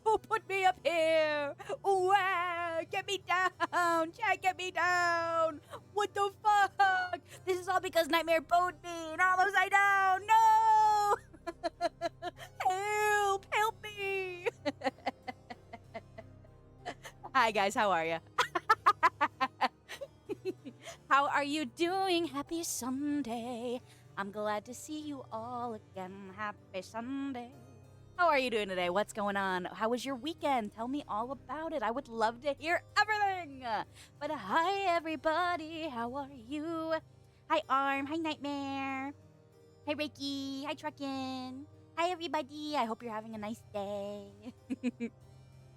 Who put me up here? Get me down! Chat, get me down! What the fuck? This is all because Nightmare boned me and I'm upside down! No! Help me! Hi guys, how are you? How are you doing? Happy Sunday. I'm glad to see you all again. Happy Sunday. How are you doing today? What's going on? How was your weekend? Tell me all about it. I would love to hear everything. But hi, everybody. How are you? Hi, Arm. Hi, Nightmare. Hi, Reiki. Hi, Truckin'. Hi, everybody. I hope you're having a nice day.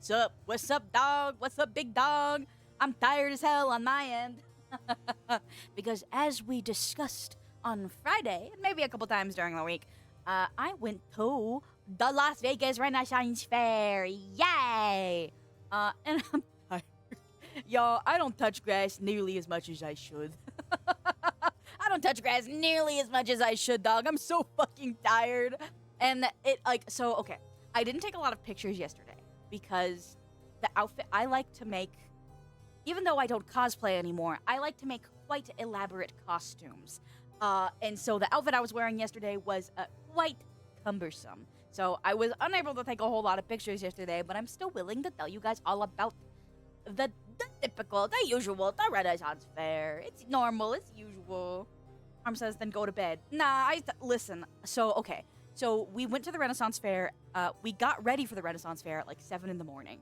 Sup? What's up, dog? What's up, big dog? I'm tired as hell on my end. Because as we discussed on Friday, and maybe a couple times during the week, I went to the Las Vegas Renaissance Fair. Yay! And I'm tired. Y'all, I don't touch grass nearly as much as I should. I don't touch grass nearly as much as I should, dog. I'm so fucking tired. And okay. I didn't take a lot of pictures yesterday because the outfit I like to make, even though I don't cosplay anymore, I like to make quite elaborate costumes. And so the outfit I was wearing yesterday was quite cumbersome. So I was unable to take a whole lot of pictures yesterday, but I'm still willing to tell you guys all about the typical, the usual, the Renaissance Fair. It's normal, it's usual. Arm says, then go to bed. Nah, listen. So, okay. So we went to the Renaissance Fair. We got ready for the Renaissance Fair at like 7 in the morning.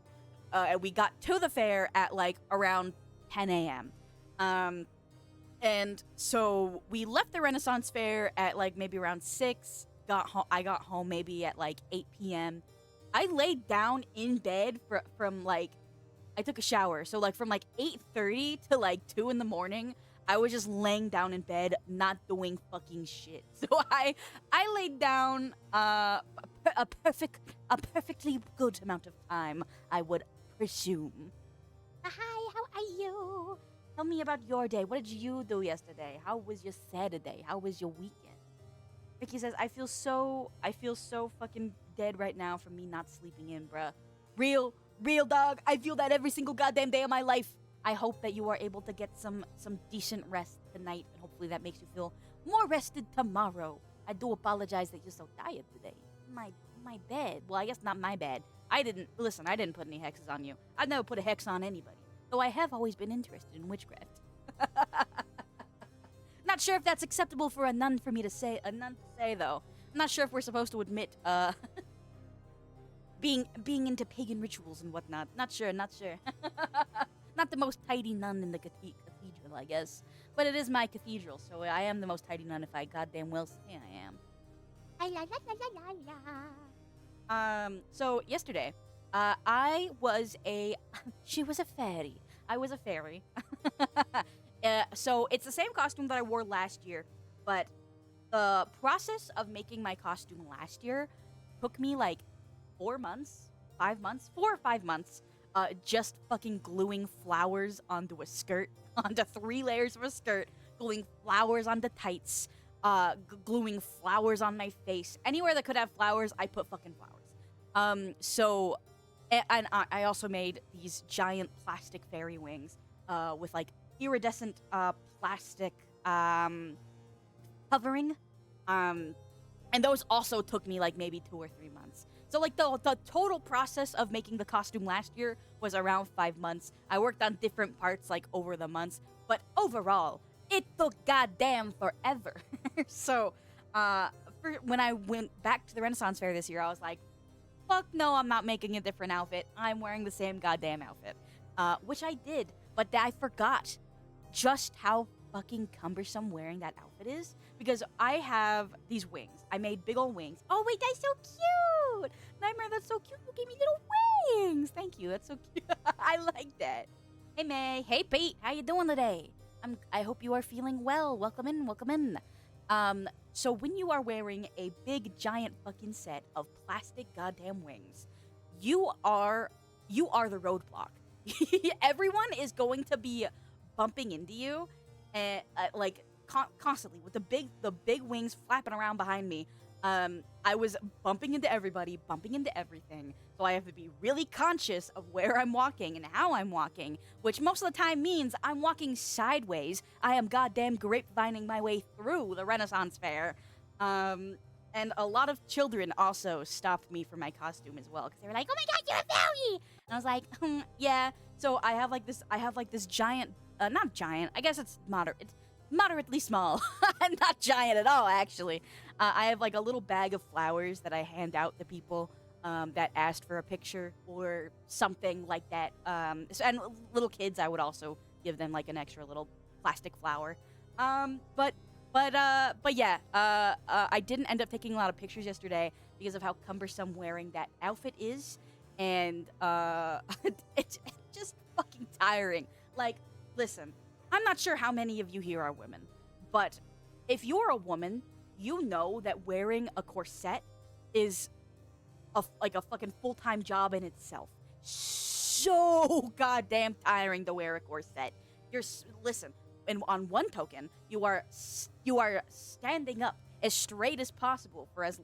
And we got to the fair at like around 10 a.m. And so we left the Renaissance Fair at like maybe around 6. I got home maybe at like 8 p.m. I laid down in bed from like, I took a shower. So like from like 8:30 to like 2 in the morning, I was just laying down in bed, not doing fucking shit. So I laid down a perfectly good amount of time, I would presume. Hi, how are you? Tell me about your day. What did you do yesterday? How was your Saturday? How was your weekend? Vicky says, I feel so fucking dead right now from me not sleeping in, bruh. Real dog. I feel that every single goddamn day of my life. I hope that you are able to get some decent rest tonight, and hopefully that makes you feel more rested tomorrow. I do apologize that you're so tired today. My bad. Well, I guess not my bad. I didn't put any hexes on you. I've never put a hex on anybody. Though I have always been interested in witchcraft. Not sure if that's acceptable for a nun to say, though. I'm not sure if we're supposed to admit, being into pagan rituals and whatnot. Not sure. Not the most tidy nun in the cathedral, I guess. But it is my cathedral, so I am the most tidy nun if I goddamn well say I am. So yesterday, she was a fairy. I was a fairy. So it's the same costume that I wore last year, but the process of making my costume last year took me like 4 or 5 months, just fucking gluing flowers onto a skirt, onto 3 layers of a skirt, gluing flowers onto tights, gluing flowers on my face. Anywhere that could have flowers, I put fucking flowers. And I also made these giant plastic fairy wings, with like iridescent plastic covering. And those also took me like maybe 2 or 3 months. So like the total process of making the costume last year was around 5 months. I worked on different parts like over the months, but overall, it took goddamn forever. So, when I went back to the Renaissance Fair this year, I was like, fuck no, I'm not making a different outfit. I'm wearing the same goddamn outfit. Which I did, but I forgot just how fucking cumbersome wearing that outfit is, because I have these wings. I made big old wings. Oh wait, that's so cute! Nightmare, that's so cute. You gave me little wings. Thank you. That's so cute. I like that. Hey May. Hey Pete. How you doing today? I hope you are feeling well. Welcome in. So when you are wearing a big giant fucking set of plastic goddamn wings, you are the roadblock. Everyone is going to be bumping into you, and like constantly with the big wings flapping around behind me. I was bumping into everybody, bumping into everything. So I have to be really conscious of where I'm walking and how I'm walking, which most of the time means I'm walking sideways. I am goddamn grapevining my way through the Renaissance Fair. And a lot of children also stopped me for my costume as well because they were like, "Oh my god, you're a fairy!" And I was like, "Yeah." So I have like this giant, not giant. I guess it's moderately small, not giant at all, actually. I have like a little bag of flowers that I hand out to people that asked for a picture or something like that. And little kids, I would also give them like an extra little plastic flower. But yeah, I didn't end up taking a lot of pictures yesterday because of how cumbersome wearing that outfit is, and it's just fucking tiring. Like, listen, I'm not sure how many of you here are women, but if you're a woman, you know that wearing a corset is like a fucking full-time job in itself. So goddamn tiring to wear a corset. Listen, and on one token, you are standing up as straight as possible for as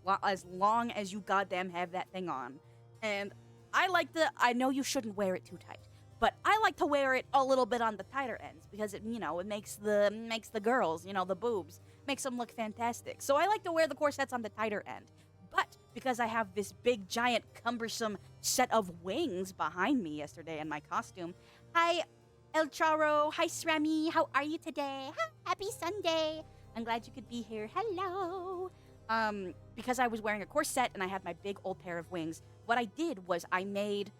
long as you goddamn have that thing on. And I know you shouldn't wear it too tight, but I like to wear it a little bit on the tighter ends because it makes the girls, the boobs, makes them look fantastic. So I like to wear the corsets on the tighter end. But because I have this big, giant, cumbersome set of wings behind me yesterday in my costume, hi, El Charo, hi, Srami, how are you today? Happy Sunday. I'm glad you could be here. Hello. Because I was wearing a corset and I had my big old pair of wings, what I did was I made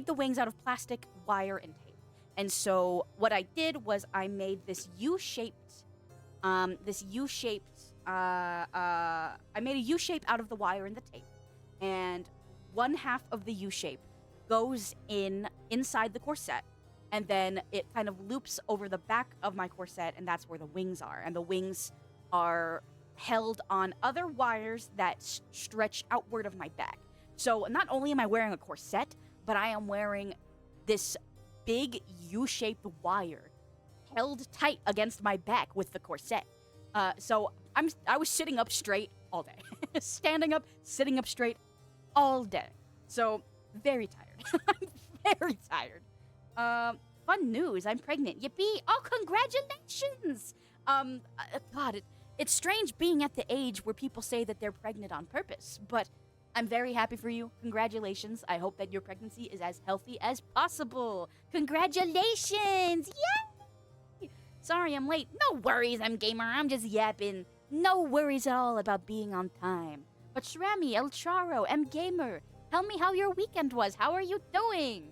the wings out of plastic, wire, and tape. And so what I did was I made this U-shaped, I made a U-shape out of the wire and the tape. And one half of the U-shape goes inside the corset. And then it kind of loops over the back of my corset, and that's where the wings are. And the wings are held on other wires that stretch outward of my back. So not only am I wearing a corset, but I am wearing this big U-shaped wire held tight against my back with the corset. So I was sitting up straight all day. Standing up, sitting up straight all day. So very tired. I'm very tired. Fun news, I'm pregnant. Yippee! Oh, congratulations! God, it's strange being at the age where people say that they're pregnant on purpose, but I'm very happy for you. Congratulations. I hope that your pregnancy is as healthy as possible. Congratulations! Yay! Sorry I'm late. No worries, I'm gamer. I'm just yapping. No worries at all about being on time. But Shrami, El Charo, M Gamer, tell me how your weekend was. How are you doing?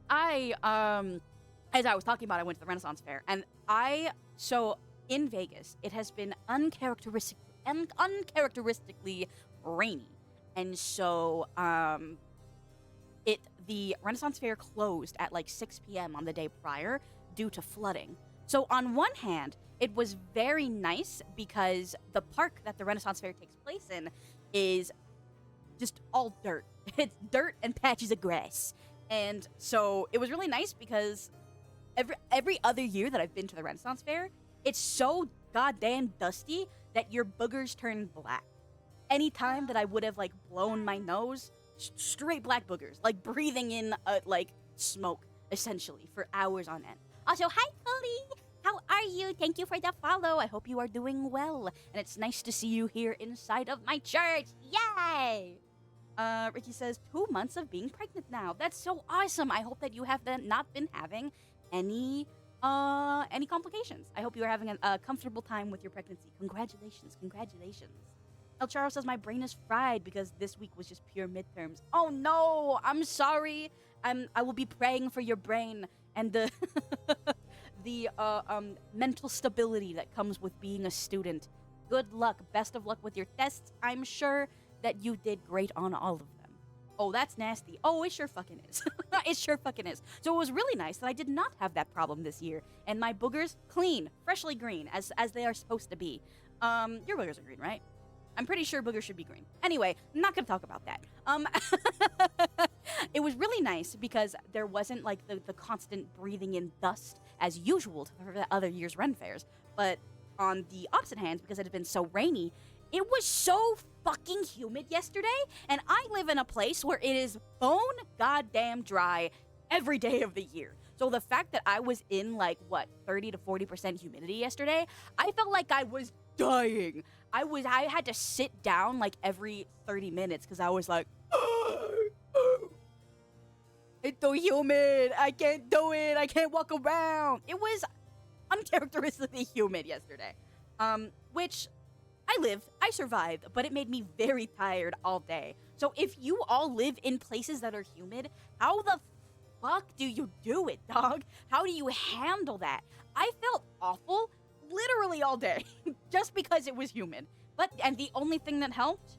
As I was talking about, I went to the Renaissance Fair, and so in Vegas, it has been uncharacteristically rainy. And so, the Renaissance Fair closed at like 6 p.m. on the day prior due to flooding. So on one hand, it was very nice because the park that the Renaissance Fair takes place in is just all dirt. It's dirt and patches of grass. And so it was really nice because every other year that I've been to the Renaissance Fair, it's so goddamn dusty that your boogers turn black. Any time that I would have like blown my nose, straight black boogers, like breathing in like smoke essentially for hours on end. Also, hi Polly, how are you? Thank you for the follow. I hope you are doing well, and it's nice to see you here inside of my church. Yay! Ricky says 2 months of being pregnant now. That's so awesome. I hope that you have not been having any complications. I hope you are having a comfortable time with your pregnancy. Congratulations. El Charo says my brain is fried because this week was just pure midterms. Oh no, I'm sorry. I will be praying for your brain and the the mental stability that comes with being a student. Good luck. Best of luck with your tests. I'm sure that you did great on all of them. Oh, that's nasty. Oh, it sure fucking is. It sure fucking is. So it was really nice that I did not have that problem this year. And my boogers, clean, freshly green, as they are supposed to be. Your boogers are green, right? I'm pretty sure boogers should be green. Anyway, I'm not gonna talk about that. It was really nice because there wasn't like the constant breathing in dust as usual for the other year's Ren fairs. But on the opposite hand, because it had been so rainy, it was so fucking humid yesterday, and I live in a place where it is bone goddamn dry every day of the year. So the fact that I was in 30 to 40% humidity yesterday, I felt like I was dying. I had to sit down every 30 minutes because I was like, it's so humid. I can't do it. I can't walk around. It was uncharacteristically humid yesterday. Which I survived, but it made me very tired all day. So if you all live in places that are humid, how the fuck do you do it, dog? How do you handle that? I felt awful literally all day just because it was humid. And the only thing that helped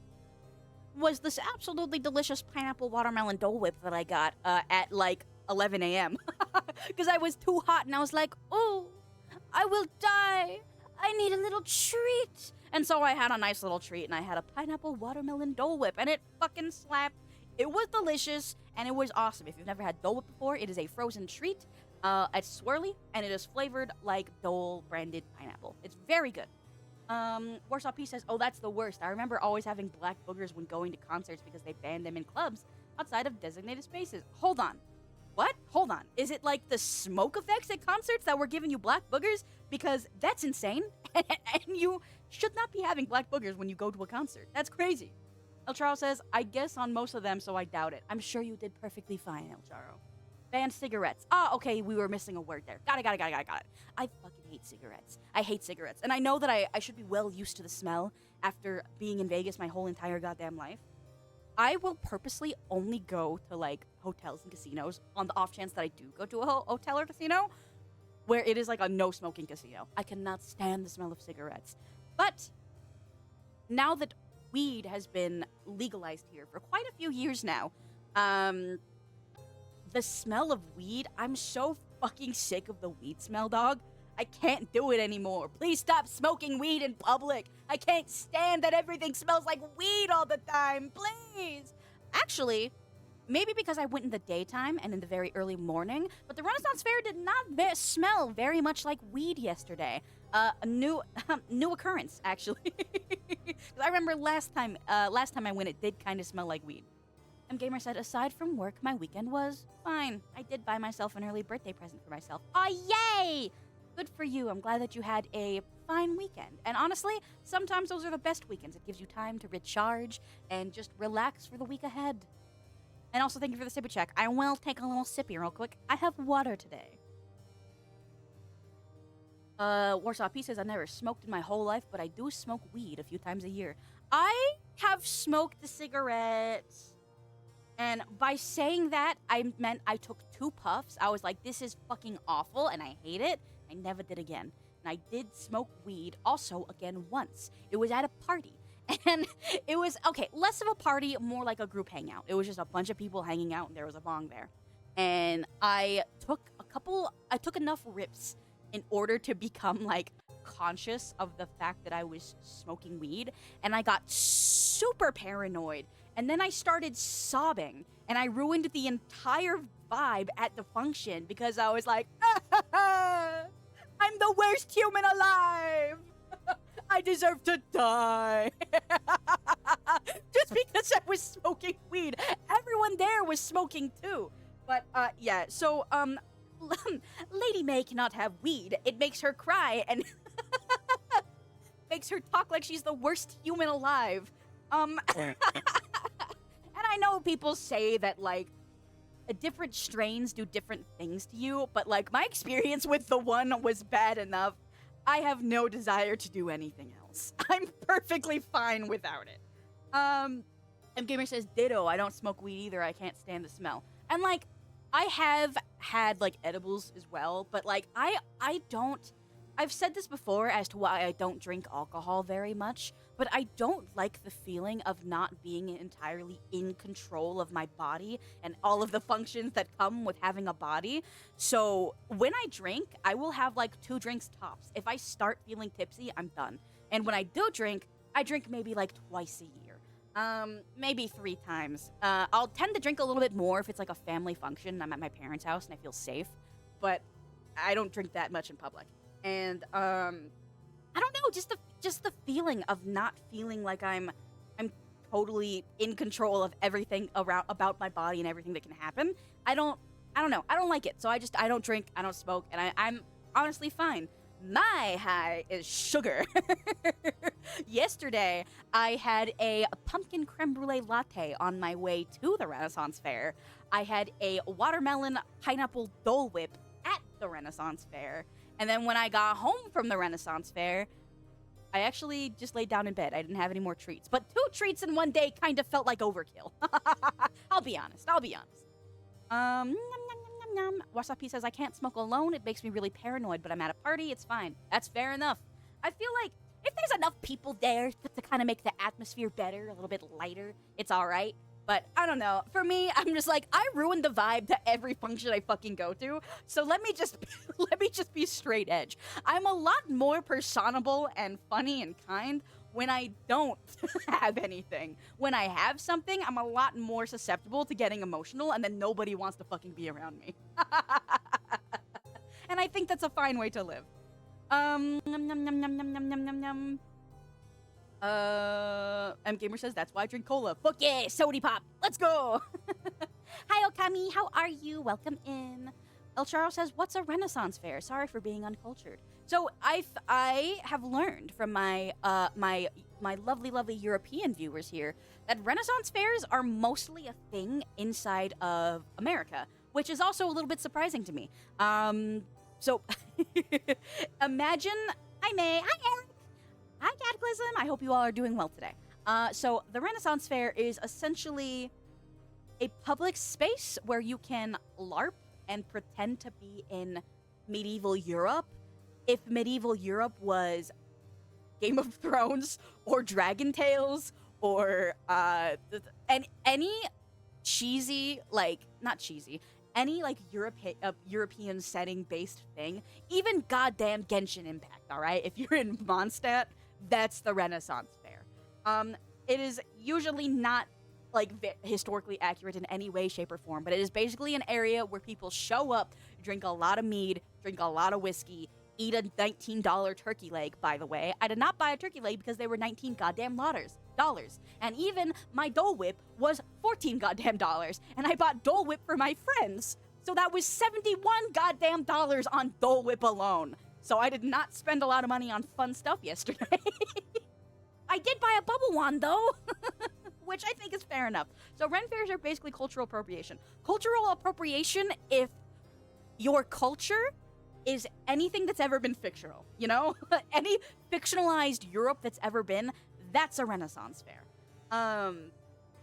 was this absolutely delicious pineapple watermelon Dole Whip that I got at 11 a.m. because I was too hot and I was like, oh, I will die. I need a little treat. And so I had a nice little treat, and I had a pineapple watermelon Dole Whip, and it fucking slapped. It was delicious, and it was awesome. If you've never had Dole Whip before, it is a frozen treat. It's swirly, and it is flavored like Dole branded pineapple. It's very good. Warsaw P says, oh, that's the worst. I remember always having black boogers when going to concerts because they banned them in clubs outside of designated spaces. Hold on. What? Hold on. Is it like the smoke effects at concerts that were giving you black boogers? Because that's insane. And you should not be having black boogers when you go to a concert. That's crazy. El Charo says, I guess on most of them, so I doubt it. I'm sure you did perfectly fine, El Charo. Banned cigarettes. Ah, okay, we were missing a word there. Got it. I fucking hate cigarettes. I hate cigarettes. And I know that I should be well used to the smell after being in Vegas my whole entire goddamn life. I will purposely only go to, hotels and casinos on the off chance that I do go to a hotel or casino where it is, a no-smoking casino. I cannot stand the smell of cigarettes. But now that weed has been legalized here for quite a few years now, the smell of weed, I'm so fucking sick of the weed smell, dog. I can't do it anymore. Please stop smoking weed in public. I can't stand that everything smells like weed all the time. Please. Actually, maybe because I went in the daytime and in the very early morning, but the Renaissance Fair did not smell very much like weed yesterday. A new occurrence, actually. I remember last time I went, it did kind of smell like weed. Gamer said, aside from work, my weekend was fine. I did buy myself an early birthday present for myself. Oh, yay! Good for you. I'm glad that you had a fine weekend. And honestly, sometimes those are the best weekends. It gives you time to recharge and just relax for the week ahead. And also, thank you for the sippy check. I will take a little sippy real quick. I have water today. Warsaw P says, I've never smoked in my whole life, but I do smoke weed a few times a year. I have smoked a cigarette. And by saying that, I meant I took 2 puffs. I was like, this is fucking awful, and I hate it. I never did again. And I did smoke weed also again once. It was at a party. And it was, less of a party, more like a group hangout. It was just a bunch of people hanging out, and there was a bong there. And I took enough rips in order to become, conscious of the fact that I was smoking weed. And I got super paranoid. And then I started sobbing, and I ruined the entire vibe at the function because I was like, I'm the worst human alive. I deserve to die. Just because I was smoking weed. Everyone there was smoking too. But, yeah, so, Lady May cannot have weed. It makes her cry and makes her talk like she's the worst human alive. And I know people say that, different strains do different things to you, but, my experience with the one was bad enough. I have no desire to do anything else. I'm perfectly fine without it. Gamer says, ditto, I don't smoke weed either. I can't stand the smell. And, I have had, edibles as well, but, I don't... I've said this before as to why I don't drink alcohol very much, but I don't like the feeling of not being entirely in control of my body and all of the functions that come with having a body. So when I drink, I will have 2 drinks tops. If I start feeling tipsy, I'm done. And when I do drink, I drink maybe twice a year. Maybe 3 times. I'll tend to drink a little bit more if it's a family function and I'm at my parents' house and I feel safe, but I don't drink that much in public. And, I don't know, just the feeling of not feeling like I'm totally in control of everything around about my body and everything that can happen. I don't know. I don't like it. So I don't drink, I don't smoke, and I'm honestly fine. My high is sugar. Yesterday, I had a pumpkin creme brulee latte on my way to the Renaissance Fair. I had a watermelon pineapple Dole Whip at the Renaissance Fair. And then when I got home from the Renaissance Fair, I actually just laid down in bed. I didn't have any more treats. But 2 treats in one day kind of felt like overkill. I'll be honest. Nom, nom, nom, nom, nom. Wasapi says, I can't smoke alone. It makes me really paranoid, but I'm at a party. It's fine. That's fair enough. I feel like if there's enough people there to kind of make the atmosphere better, a little bit lighter, it's all right. But I don't know. For me, I'm just like, I ruined the vibe to every function I fucking go to. So let me just be straight edge. I'm a lot more personable and funny and kind when I don't have anything. When I have something, I'm a lot more susceptible to getting emotional, and then nobody wants to fucking be around me. And I think that's a fine way to live. Num, num, num, num, num, num, num, num, num. M Gamer says, that's why I drink cola. Fuck yeah, sody pop. Let's go. Hi, Okami. How are you? Welcome in. El Charo says, what's a Renaissance Fair? Sorry for being uncultured. So I have learned from my my lovely European viewers here that Renaissance fairs are mostly a thing inside of America, which is also a little bit surprising to me. So imagine, hi May, hi Eric, hi Cataclysm. I hope you all are doing well today. So the Renaissance Fair is essentially a public space where you can LARP and pretend to be in medieval Europe. If medieval Europe was Game of Thrones or Dragon Tales or and any cheesy, like, not cheesy, any like European setting based thing, even goddamn Genshin Impact, all right? If you're in Mondstadt, that's the Renaissance Fair. It is usually not like historically accurate in any way, shape, or form, but it is basically an area where people show up, drink a lot of mead, drink a lot of whiskey, eat a $19 turkey leg, by the way. I did not buy a turkey leg because they were 19 goddamn dollars. And even my Dole Whip was 14 goddamn dollars. And I bought Dole Whip for my friends. So that was 71 goddamn dollars on Dole Whip alone. So I did not spend a lot of money on fun stuff yesterday. I did buy a bubble wand though. Which I think is fair enough. So Ren fairs are basically cultural appropriation. Cultural appropriation if your culture is anything that's ever been fictional, you know? Any fictionalized Europe that's ever been, that's a Renaissance Fair.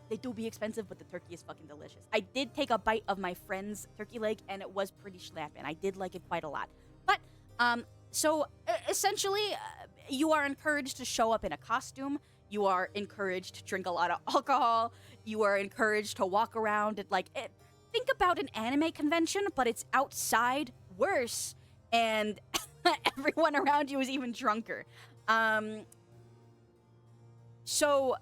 They do be expensive, but the turkey is fucking delicious. I did take a bite of my friend's turkey leg, and it was pretty schlappin'. I did like it quite a lot. But, so, essentially, you are encouraged to show up in a costume. You are encouraged to drink a lot of alcohol. You are encouraged to walk around at, like, think about an anime convention, but it's outside, worse, and everyone around you is even drunker. So,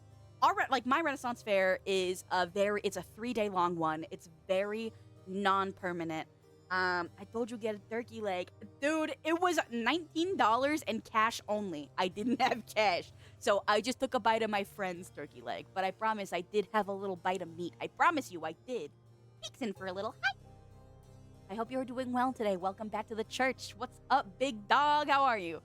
my Renaissance Fair is it's a 3-day long one. It's very non-permanent. I told you get a turkey leg. Dude, it was $19 and cash only. I didn't have cash. So I just took a bite of my friend's turkey leg. But I promise I did have a little bite of meat. I promise you I did. Peeks in for a little. Hi. I hope you're doing well today. Welcome back to the church. What's up, big dog? How are you?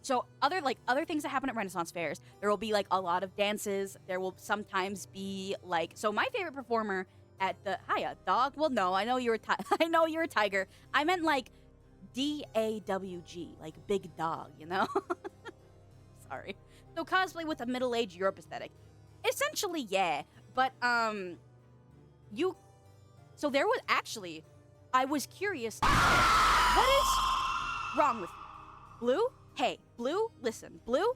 So other things that happen at Renaissance fairs, there will be like a lot of dances. There will sometimes be like, so my favorite performer at the hiya dog. Well, no, I know you're I know you're a tiger. I meant like DAWG, like big dog, you know. Sorry. So cosplay with a middle-aged Europe aesthetic. Essentially, yeah. But so there was actually, I was curious. What is wrong with you, Blue? Hey, Blue, listen, Blue,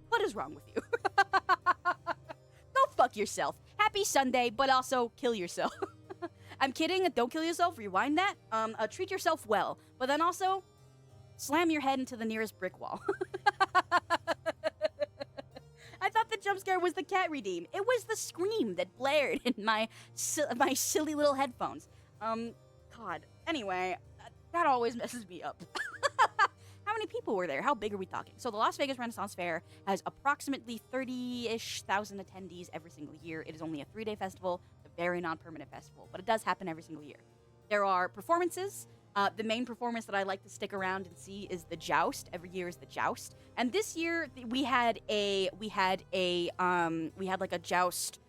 what is wrong with you? Go fuck yourself. Happy Sunday, but also kill yourself. I'm kidding, don't kill yourself, rewind that. Treat yourself well, but then also slam your head into the nearest brick wall. I thought the jump scare was the cat redeem. It was the scream that blared in my silly little headphones. God. Anyway, that always messes me up. how many people were there? How big are we talking? So the Las Vegas Renaissance Fair has approximately 30-ish thousand attendees every single year. It is only a 3-day festival, a very non-permanent festival, but it does happen every single year. There are performances. The main performance that I like to stick around and see is the Joust. Every year is the Joust, and this year we had like a Joust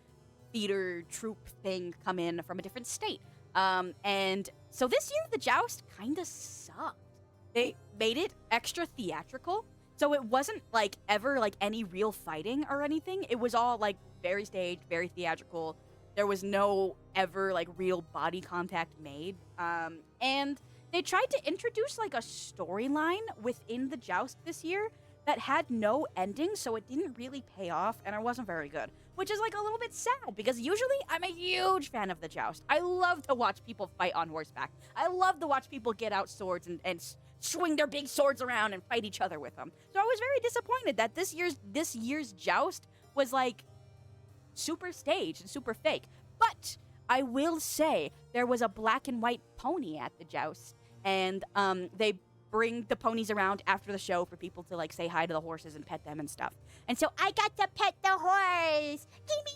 theater troupe thing come in from a different state. And so this year the Joust kind of sucked. They made it extra theatrical, so it wasn't like ever like any real fighting or anything. It was all like very staged, very theatrical. There was no ever like real body contact made. And they tried to introduce like a storyline within the Joust this year that had no ending, so it didn't really pay off, and it wasn't very good. Which is like a little bit sad, because usually I'm a huge fan of the Joust. I love to watch people fight on horseback. I love to watch people get out swords and swing their big swords around and fight each other with them. So I was very disappointed that this year's Joust was like super staged and super fake. But I will say there was a black and white pony at the Joust, and they bring the ponies around after the show for people to like say hi to the horses and pet them and stuff. And so I got to pet the horse. Give me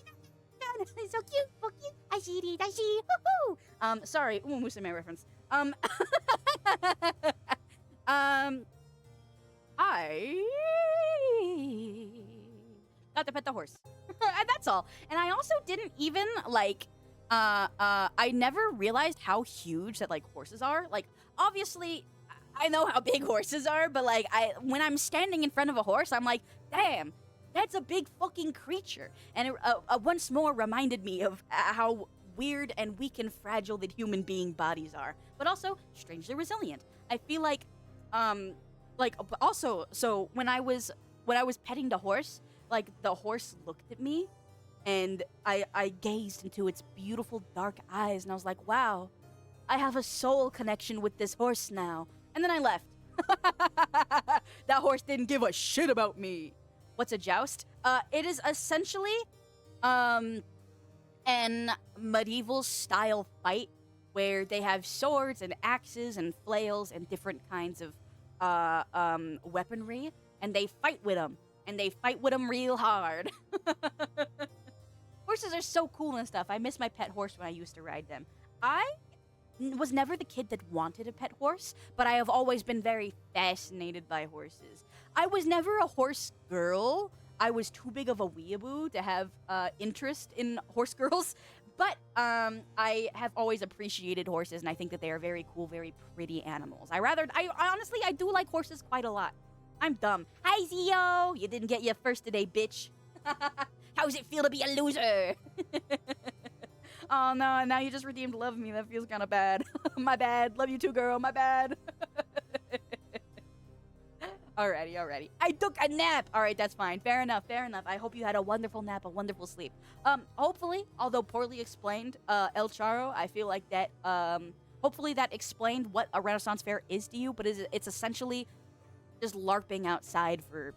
that. It's so cute, so cute. I see it, I see it. Woohoo! Sorry, Musume reference. I got to pet the horse. And that's all. And I also didn't even like I never realized how huge that like horses are. Like obviously I know how big horses are, but like when I'm standing in front of a horse, I'm like, damn, that's a big fucking creature. And it once more reminded me of how weird and weak and fragile that human being bodies are, but also strangely resilient. I feel like also, so when I was petting the horse, like the horse looked at me, and I gazed into its beautiful dark eyes, and I was like, wow, I have a soul connection with this horse now. And then I left. That horse didn't give a shit about me. What's a Joust? It is essentially an medieval style fight where they have swords and axes and flails and different kinds of weaponry, and they fight with them. And they fight with them real hard. Horses are so cool and stuff. I miss my pet horse when I used to ride them. I was never the kid that wanted a pet horse, but I have always been very fascinated by horses. I was never a horse girl. I was too big of a weeaboo to have interest in horse girls, but I have always appreciated horses, and I think that they are very cool, very pretty animals. I honestly, I do like horses quite a lot. I'm dumb. Hi, Zio! You didn't get your first today, bitch. How's it feel to be a loser? Oh, no, now you just redeemed love me. That feels kind of bad. My bad. Love you too, girl. My bad. Alrighty. I took a nap. Alright, that's fine. Fair enough. I hope you had a wonderful nap, a wonderful sleep. Hopefully, although poorly explained, El Charo, I feel like that, hopefully that explained what a Renaissance Fair is to you, but it's essentially just LARPing outside for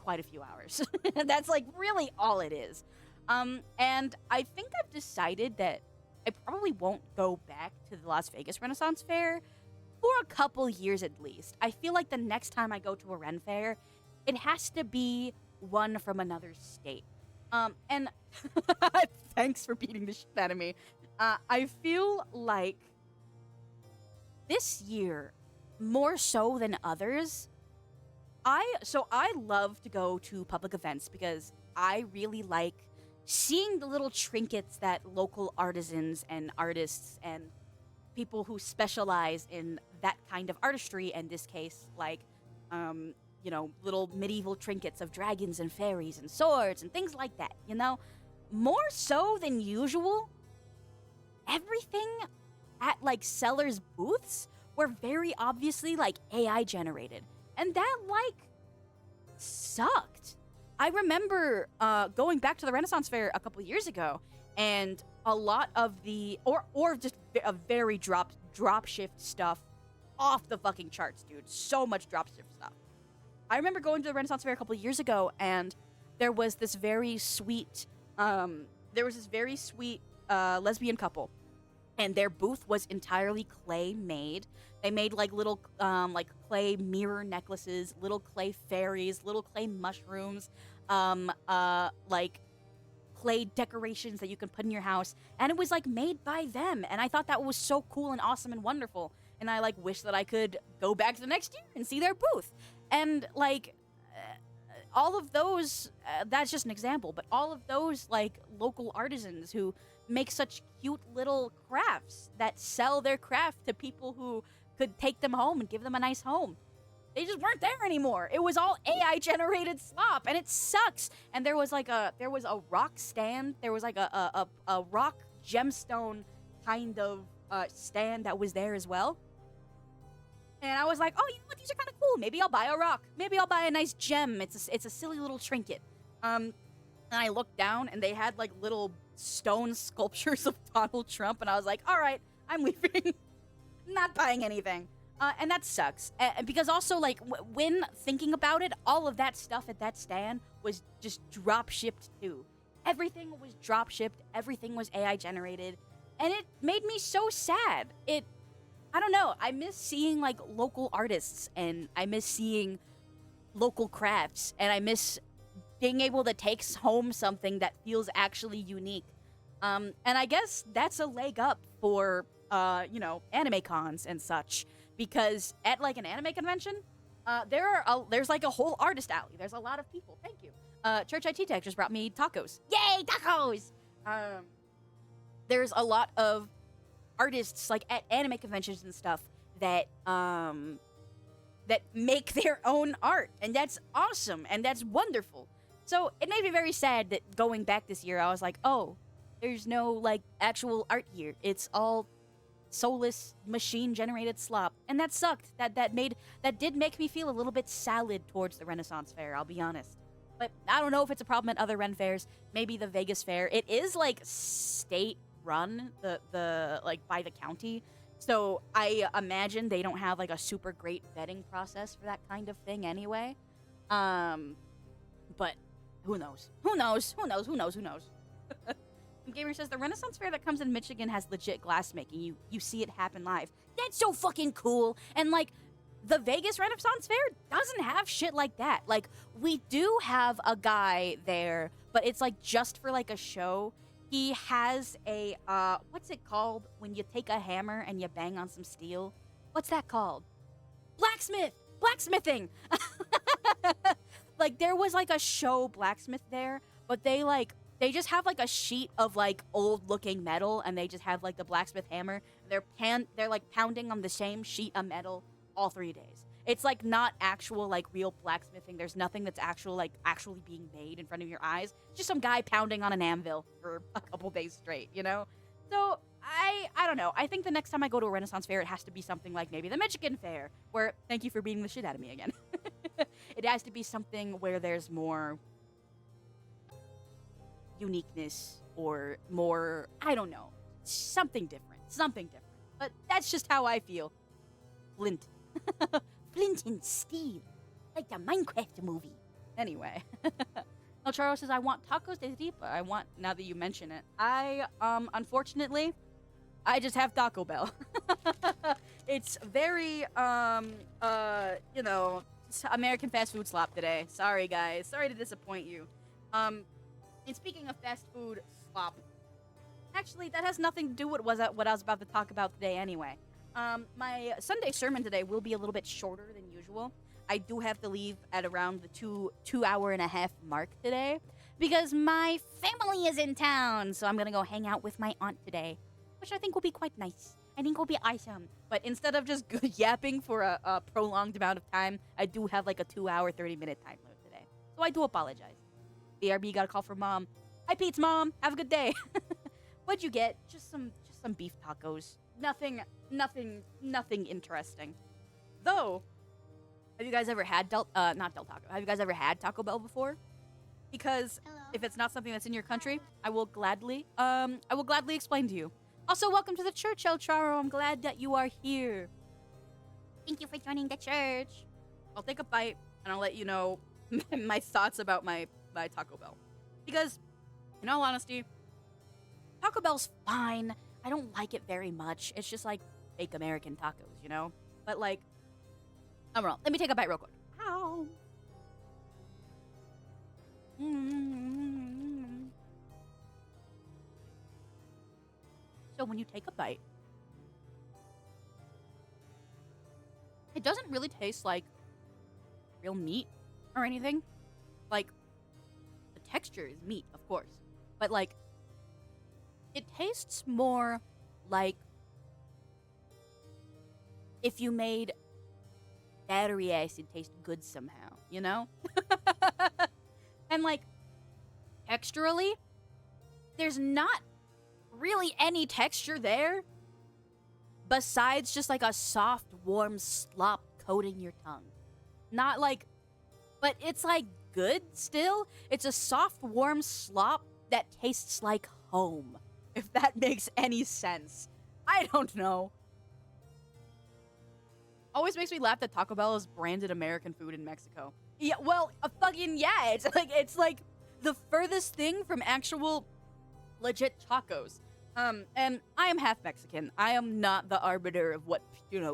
quite a few hours. That's like really all it is. And I think I've decided that I probably won't go back to the Las Vegas Renaissance Fair for a couple years at least. I feel like the next time I go to a Ren Fair, it has to be one from another state. And thanks for beating the shit out of me. I feel like this year, more so than others, I love to go to public events because I really like seeing the little trinkets that local artisans and artists and people who specialize in that kind of artistry, in this case, like, little medieval trinkets of dragons and fairies and swords and things like that, More so than usual, everything at, like, sellers' booths were very obviously, like, AI generated. And that, like, sucked. I remember going back to the Renaissance Fair a couple years ago, and a lot of the, or just a very drop shift stuff off the fucking charts, dude. So much drop shift stuff. I remember going to the Renaissance Fair a couple years ago, and there was this very sweet, lesbian couple and their booth was entirely clay made. They made like little like clay mirror necklaces, little clay fairies, little clay mushrooms, like clay decorations that you can put in your house, and it was like made by them, and I thought that was so cool and awesome and wonderful, and I like wish that I could go back to the next year and see their booth. And like all of those, that's just an example, but all of those like local artisans who make such cute little crafts that sell their craft to people who could take them home and give them a nice home, they just weren't there anymore. It was all AI generated slop, and it sucks. And there was a rock stand. There was like a rock gemstone kind of stand that was there as well. And I was like, oh, you know what? These are kind of cool. Maybe I'll buy a rock. Maybe I'll buy a nice gem. It's a silly little trinket. And I looked down, and they had like little stone sculptures of Donald Trump, and I was like, all right, I'm leaving. Not buying anything. And that sucks. Because also, like, when thinking about it, all of that stuff at that stand was just drop shipped too. Everything was drop shipped. Everything was AI generated. And it made me so sad. I don't know. I miss seeing, like, local artists. And I miss seeing local crafts. And I miss being able to take home something that feels actually unique. And I guess that's a leg up for, anime cons and such. Because at, like, an anime convention, there's, like, a whole artist alley. There's a lot of people. Thank you. Church IT Tech just brought me tacos. Yay, tacos! There's a lot of artists, like, at anime conventions and stuff that make their own art. And that's awesome. And that's wonderful. So it made me very sad that going back this year, I was like, oh, there's no, like, actual art here. It's all soulless machine generated slop, and that sucked. That did make me feel a little bit salad towards the Renaissance Fair, I'll be honest. But I don't know if it's a problem at other Ren fairs. Maybe the Vegas Fair. It is like state run, the like by the county, so I imagine they don't have like a super great vetting process for that kind of thing anyway. But who knows? Who knows? Gamer says the Renaissance Fair that comes in Michigan has legit glassmaking. You see it happen live. That's so fucking cool. And like the Vegas Renaissance Fair doesn't have shit like that. Like we do have a guy there, but it's like just for like a show. He has a what's it called when you take a hammer and you bang on some steel? What's that called? Blacksmithing. Like there was like a show blacksmith there, but they just have like a sheet of like old looking metal, and they just have like the blacksmith hammer. They're like pounding on the same sheet of metal all 3 days. It's like not actual like real blacksmithing. There's nothing that's actually being made in front of your eyes. It's just some guy pounding on an anvil for a couple days straight, you know? So I don't know. I think the next time I go to a Renaissance Fair, it has to be something like maybe the Michigan Fair, where thank you for beating the shit out of me again. It has to be something where there's more uniqueness or more, I don't know, something different. But that's just how I feel. Flint. Flint and Steel. Like the Minecraft movie. Anyway. El Charo says, I want tacos de tripa. Now that you mention it. Unfortunately, I just have Taco Bell. It's very, American fast food slop today. Sorry, guys. Sorry to disappoint you. And speaking of fast food slop, actually, that has nothing to do with what I was about to talk about today anyway. My Sunday sermon today will be a little bit shorter than usual. I do have to leave at around the two hour and a half mark today because my family is in town. So I'm going to go hang out with my aunt today, which I think will be quite nice. I think will be awesome. But instead of just yapping for a prolonged amount of time, I do have like a 2 hour, 30-minute time limit today. So I do apologize. BRB got a call from Mom. Hi, Pete's mom. Have a good day. What'd you get? Just some beef tacos. Nothing interesting. Though, have you guys ever had not Del Taco? Have you guys ever had Taco Bell before? Because if it's not something that's in your country, I will gladly explain to you. Also, welcome to the church, El Charo. I'm glad that you are here. Thank you for joining the church. I'll take a bite and I'll let you know my thoughts about my Taco Bell. Because, in all honesty, Taco Bell's fine. I don't like it very much. It's just like fake American tacos, you know? But like, I don't know. Let me take a bite real quick. Ow. So when you take a bite, it doesn't really taste like real meat or anything. Like, the texture is meat, of course. But like, it tastes more like if you made battery acid taste good somehow, you know? And like, texturally, there's not really any texture there besides just like a soft, warm slop coating your tongue. Not like, but it's like good still. It's a soft, warm slop that tastes like home, if that makes any sense. I don't know. Always makes me laugh that Taco Bell is branded American food in Mexico. Yeah, well, yeah, it's like the furthest thing from actual legit tacos. And I am half Mexican. I am not the arbiter of what,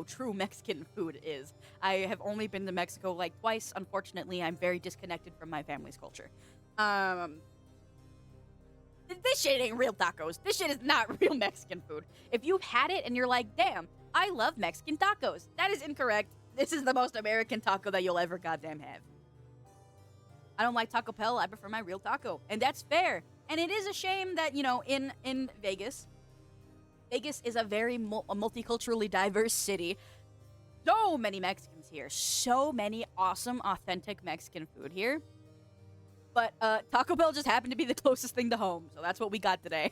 true Mexican food is. I have only been to Mexico like twice. Unfortunately, I'm very disconnected from my family's culture. This shit ain't real tacos. This shit is not real Mexican food. If you've had it and you're like, damn, I love Mexican tacos, that is incorrect. This is the most American taco that you'll ever goddamn have. I don't like Taco Bell. I prefer my real taco. And that's fair. And it is a shame that, in Vegas is a very multiculturally diverse city. So many Mexicans here. So many awesome, authentic Mexican food here. But Taco Bell just happened to be the closest thing to home. So that's what we got today.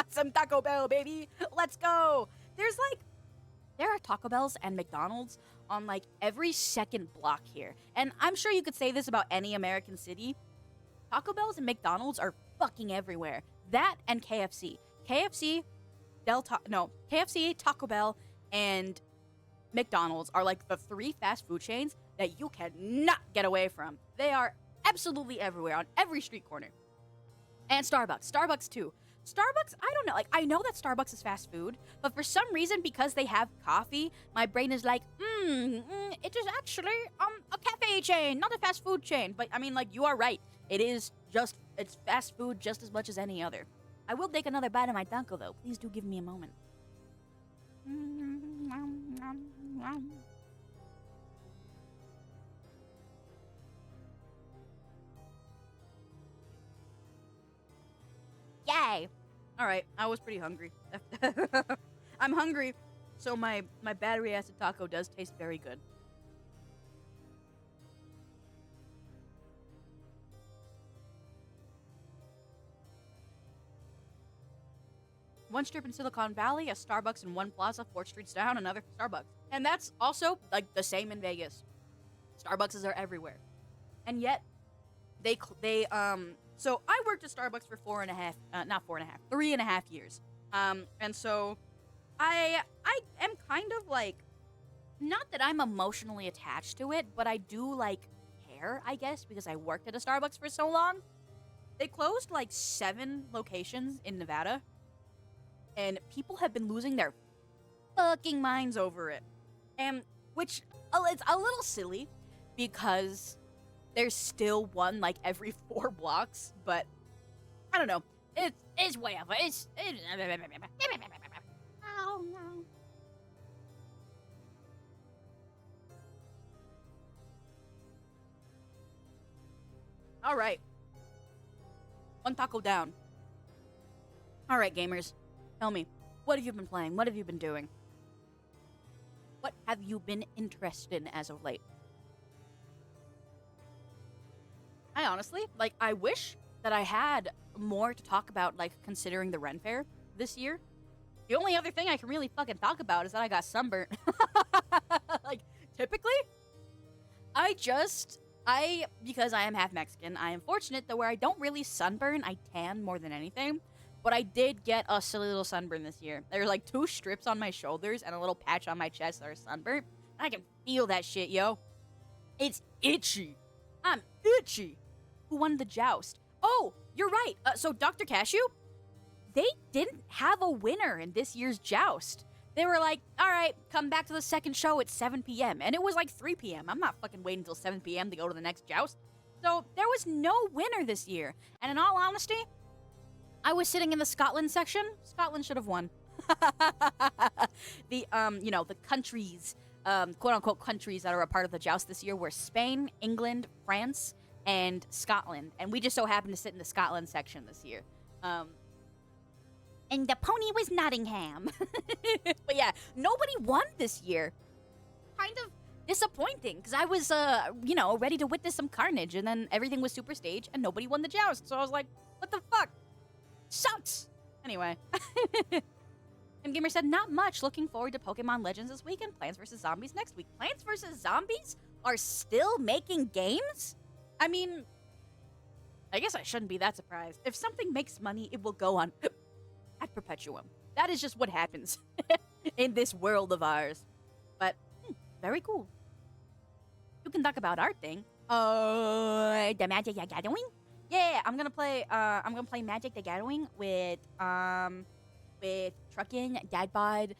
Some Taco Bell, baby. Let's go. There are Taco Bells and McDonald's on like every second block here. And I'm sure you could say this about any American city. Taco Bells and McDonald's are fucking everywhere. That and KFC. KFC, Taco Bell, and McDonald's are like the three fast food chains that you cannot get away from. They are absolutely everywhere on every street corner. And Starbucks too. Starbucks, I don't know. Like, I know that Starbucks is fast food, but for some reason, because they have coffee, my brain is like, it is actually a cafe chain, not a fast food chain. But I mean, like, you are right. It's fast food just as much as any other. I will take another bite of my taco, though. Please do give me a moment. Yay! Alright, I was pretty hungry. I'm hungry, so my battery acid taco does taste very good. One strip in Silicon Valley, a Starbucks in one plaza, 4 streets down, another Starbucks. And that's also, like, the same in Vegas. Starbucks are everywhere. And yet, so I worked at Starbucks for 3.5 years. And so I am kind of like, not that I'm emotionally attached to it, but I do like care, I guess, because I worked at a Starbucks for so long. They closed like 7 locations in Nevada, and people have been losing their fucking minds over it. And which it's a little silly because there's still one like every 4 blocks, but I don't know. It's whatever. It's oh no. All right. One taco down. All right, gamers. Tell me, what have you been playing? What have you been doing? What have you been interested in as of late? I honestly, like, I wish that I had more to talk about, like, considering the Ren Fair this year. The only other thing I can really fucking talk about is that I got sunburnt. Like, typically, because I am half Mexican, I am fortunate that where I don't really sunburn, I tan more than anything. But I did get a silly little sunburn this year. There were like 2 strips on my shoulders and a little patch on my chest that are sunburnt. And I can feel that shit, yo. It's itchy. I'm itchy. Who won the joust? Oh, you're right. So Dr. Cashew, they didn't have a winner in this year's joust. They were like, all right, come back to the second show at 7 p.m. And it was like 3 p.m. I'm not fucking waiting until 7 p.m. to go to the next joust. So there was no winner this year. And in all honesty, I was sitting in the Scotland section. Scotland should have won. The countries, quote unquote countries that are a part of the joust this year were Spain, England, France, and Scotland. And we just so happened to sit in the Scotland section this year. And the pony was Nottingham. But yeah, nobody won this year. Kind of disappointing, because I was, ready to witness some carnage, and then everything was super staged, and nobody won the joust. So I was like, what the fuck? Sucks! Anyway. And Gamer said, not much. Looking forward to Pokemon Legends this weekend. Plants vs. Zombies next week. Plants vs. Zombies are still making games? I mean, I guess I shouldn't be that surprised. If something makes money, it will go on at perpetuum. That is just what happens in this world of ours. But very cool. You can talk about our thing. The Magic the Gathering. Yeah, I'm gonna play Magic the Gathering with Truckin, Dadbod,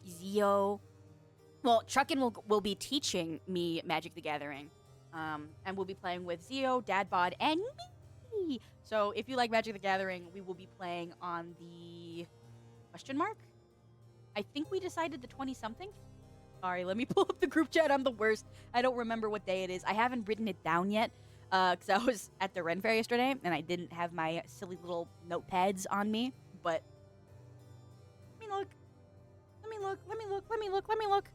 Zio. Well, Truckin will be teaching me Magic the Gathering. And we'll be playing with Zio, Dadbod, and me. So if you like Magic the Gathering, we will be playing on the question mark. I think we decided the 20-something. Sorry, let me pull up the group chat. I'm the worst. I don't remember what day it is. I haven't written it down yet because I was at the Ren Fair yesterday and I didn't have my silly little notepads on me. But let me look.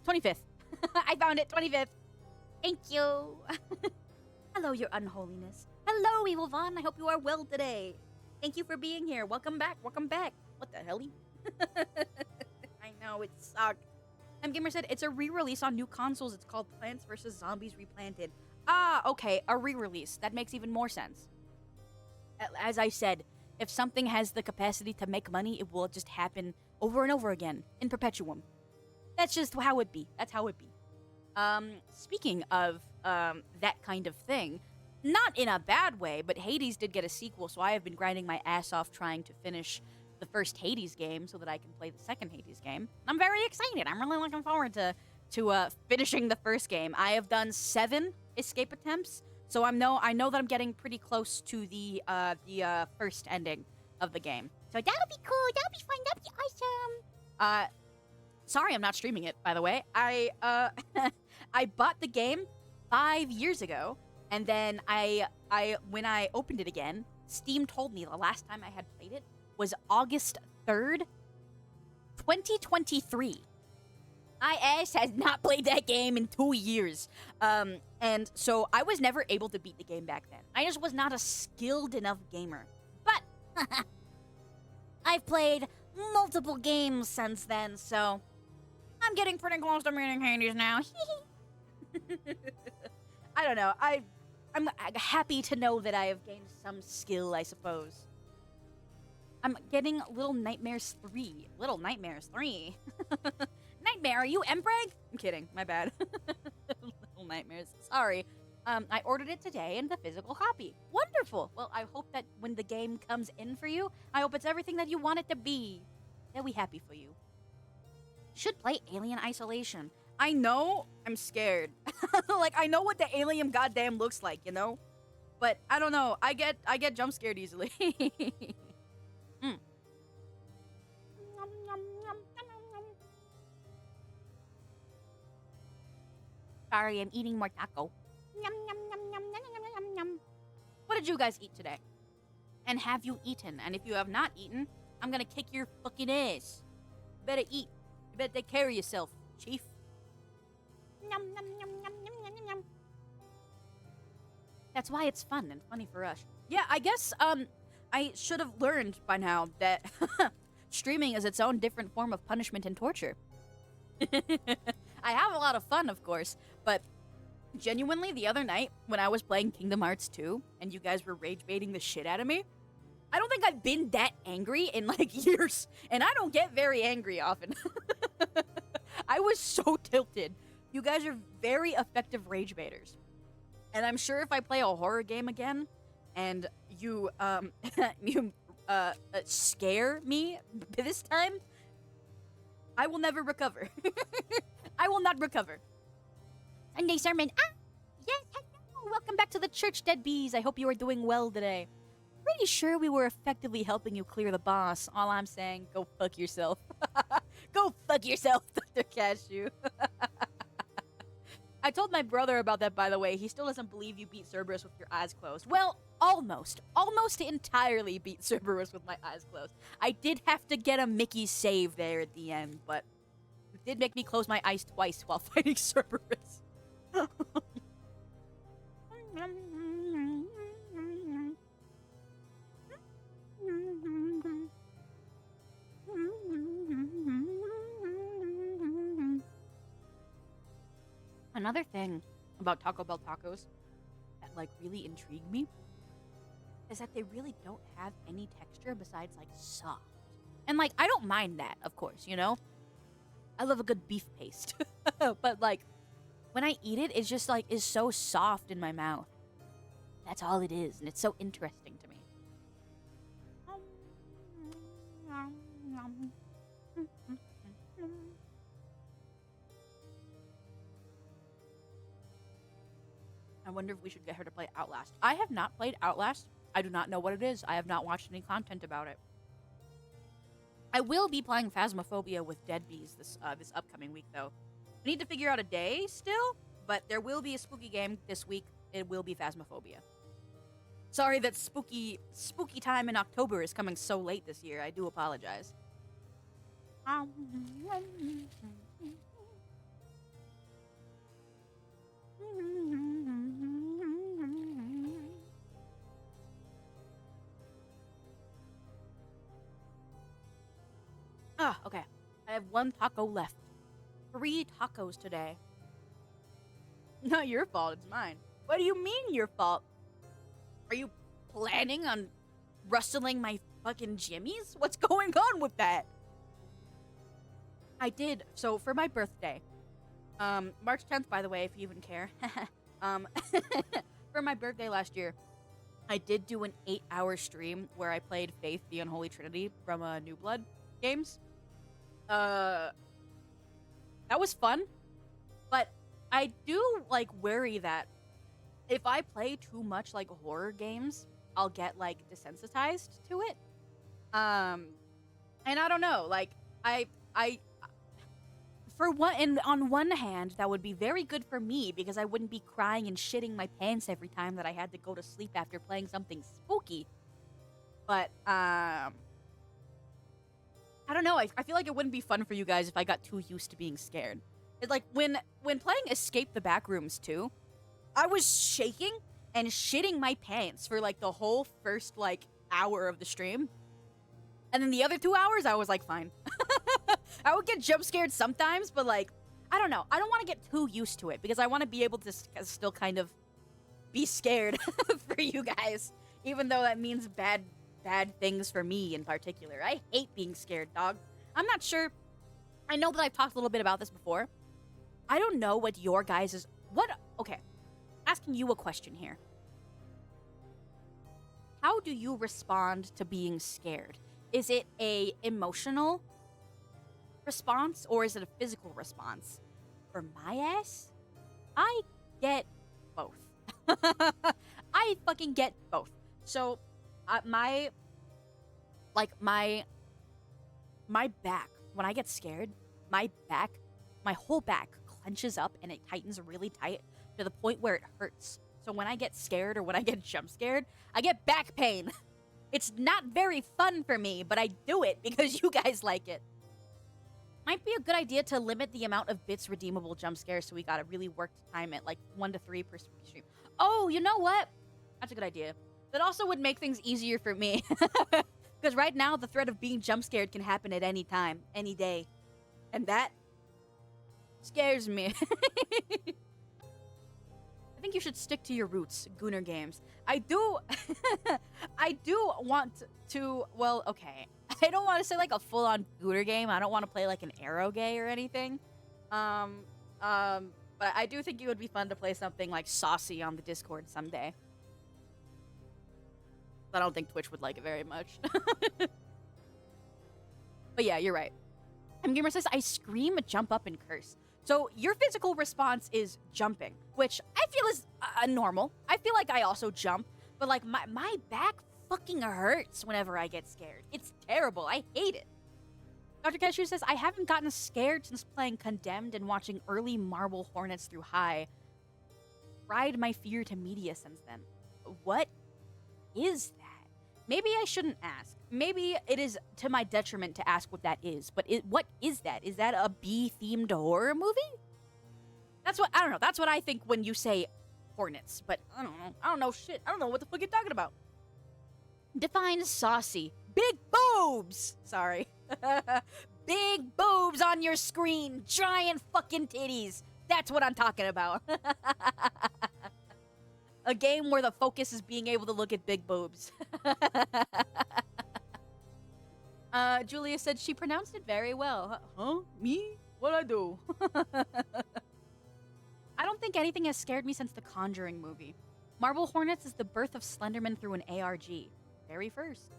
25th. I found it. 25th. Thank you. Hello, your unholiness. Hello, Evil Von. I hope you are well today. Thank you for being here. Welcome back. What the hell? I know, it sucked. Gamer said, it's a re-release on new consoles. It's called Plants vs. Zombies Replanted. Ah, okay, a re-release. That makes even more sense. As I said, if something has the capacity to make money, it will just happen over and over again, in perpetuum. That's just how it be. That's how it be. Speaking of that kind of thing, not in a bad way, but Hades did get a sequel, so I have been grinding my ass off trying to finish the first Hades game so that I can play the second Hades game. I'm very excited. I'm really looking forward to finishing the first game. I have done 7 escape attempts, so I know that I'm getting pretty close to the first ending of the game. So that'll be cool. That'll be fun. That'll be awesome. Sorry, I'm not streaming it, by the way. I bought the game 5 years ago, and then when I opened it again, Steam told me the last time I had played it was August 3rd, 2023. My ass has not played that game in 2 years. And so I was never able to beat the game back then. I just was not a skilled enough gamer. But I've played multiple games since then, so I'm getting pretty close to meeting Hades now. I don't know. I'm happy to know that I have gained some skill, I suppose. I'm getting Little Nightmares 3. Little Nightmares 3. Nightmare, are you Embrag? I'm kidding. My bad. Little Nightmares. Sorry. I ordered it today in the physical copy. Wonderful. Well, I hope that when the game comes in for you, I hope it's everything that you want it to be. They'll be happy for you. Should play Alien Isolation. I know I'm scared. Like, I know what the alien goddamn looks like, you know? But I don't know. I get jump scared easily. Sorry, I'm eating more taco. What did you guys eat today? And have you eaten? And if you have not eaten, I'm gonna kick your fucking ass. You better eat. You better take care of yourself, chief. That's why it's fun and funny for us. Yeah, I guess I should have learned by now that streaming is its own different form of punishment and torture. I have a lot of fun, of course, but genuinely the other night when I was playing Kingdom Hearts 2 and you guys were rage baiting the shit out of me, I don't think I've been that angry in like years, and I don't get very angry often. I was so tilted. You guys are very effective rage baiters. And I'm sure if I play a horror game again and you you scare me this time, I will never recover. I will not recover. Sunday sermon. Yes, hello. Welcome back to the church, dead bees. I hope you are doing well today. Pretty sure we were effectively helping you clear the boss. All I'm saying, go fuck yourself. Go fuck yourself, Dr. Cashew. I told my brother about that, by the way. He still doesn't believe you beat Cerberus with your eyes closed. Well, almost. Almost entirely beat Cerberus with my eyes closed. I did have to get a Mickey save there at the end, but you did make me close my eyes twice while fighting Cerberus. Another thing about Taco Bell tacos that like really intrigue me is that they really don't have any texture besides like soft. And like I don't mind that, of course, you know? I love a good beef paste. But like when I eat it, it's just like is so soft in my mouth. That's all it is, and it's so interesting to me. I wonder if we should get her to play Outlast. I have not played Outlast. I do not know what it is. I have not watched any content about it. I will be playing Phasmophobia with Dead Bees this upcoming week, though. We need to figure out a day still, but there will be a spooky game this week. It will be Phasmophobia. Sorry that spooky time in October is coming so late this year. I do apologize. Okay. I have 1 taco left. 3 tacos today. Not your fault, it's mine. What do you mean your fault? Are you planning on rustling my fucking jimmies? What's going on with that? I did. So for my birthday, March 10th, by the way, if you even care. For my birthday last year, I did do an 8-hour stream where I played Faith, the Unholy Trinity from New Blood games. That was fun, but I do like worry that if I play too much like horror games, I'll get like desensitized to it. And I don't know, like I for one, and on one hand, that would be very good for me because I wouldn't be crying and shitting my pants every time that I had to go to sleep after playing something spooky. But I don't know. I feel like it wouldn't be fun for you guys if I got too used to being scared. It's like when playing Escape the Backrooms 2, I was shaking and shitting my pants for like the whole first like hour of the stream. And then the other 2 hours, I was like, fine. I would get jump scared sometimes, but like, I don't know. I don't want to get too used to it because I want to be able to still kind of be scared for you guys, even though that means bad things for me in particular. I hate being scared, dog. I'm not sure. I know that I've talked a little bit about this before. I don't know what your guys' is. Okay. Asking you a question here. How do you respond to being scared? Is it a emotional response or is it a physical response? For my ass, I get both. I fucking get both. So, my back, when I get scared, my whole back clenches up and it tightens really tight to the point where it hurts. So when I get scared or when I get jump scared, I get back pain. It's not very fun for me, but I do it because you guys like it. Might be a good idea to limit the amount of bits redeemable jump scares so we gotta really work to time it, like 1 to 3 per stream. Oh, you know what? That's a good idea. That also would make things easier for me. Because right now, the threat of being jump scared can happen at any time, any day. And that scares me. I think you should stick to your roots, Gooner Games. I do want to, well, okay. I don't want to say like a full-on Gooner game. I don't want to play like an Arrow Gay or anything. But I do think it would be fun to play something like saucy on the Discord someday. I don't think Twitch would like it very much. But yeah, you're right. Gamer says, I scream, jump up, and curse. So your physical response is jumping, which I feel is normal. I feel like I also jump, but like my back fucking hurts whenever I get scared. It's terrible. I hate it. Dr. Cashew says, I haven't gotten scared since playing Condemned and watching early Marble Hornets through High. Ride my fear to media since then. What is that? Maybe I shouldn't ask. Maybe it is to my detriment to ask what that is. But what is that? Is that a bee-themed horror movie? That's what, I don't know. That's what I think when you say Hornets. But I don't know. I don't know shit. I don't know what the fuck you're talking about. Define saucy. Big boobs! Sorry. Big boobs on your screen. Giant fucking titties. That's what I'm talking about. A game where the focus is being able to look at big boobs. Julia said she pronounced it very well. Huh? Me? What'd I do? I don't think anything has scared me since the Conjuring movie. Marble Hornets is the birth of Slenderman through an ARG. Very first.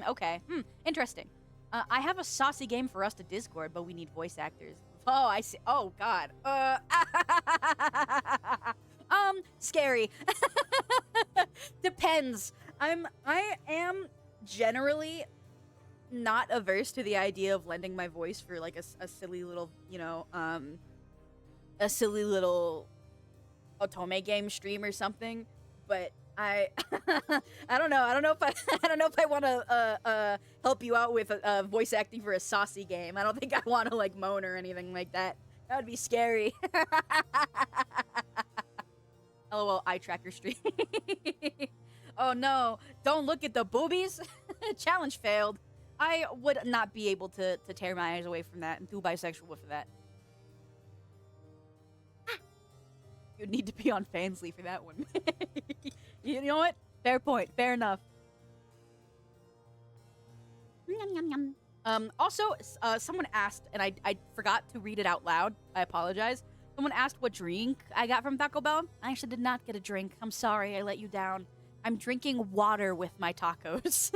Okay. Interesting. I have a saucy game for us to Discord, but we need voice actors. Oh, I see. Oh, God. Scary. Depends. I am generally not averse to the idea of lending my voice for like a silly little, a silly little Otome game stream or something. But I don't know. I don't know if I want to help you out with voice acting for a saucy game. I don't think I want to like moan or anything like that. That would be scary. LOL, eye tracker stream. Oh no! Don't look at the boobies. Challenge failed. I would not be able to tear my eyes away from that and do bisexual for that. You'd need to be on Fansly for that one. You know what? Fair point. Fair enough. Also, someone asked, and I forgot to read it out loud. I apologize. Someone asked what drink I got from Taco Bell. I actually did not get a drink. I'm sorry. I let you down. I'm drinking water with my tacos.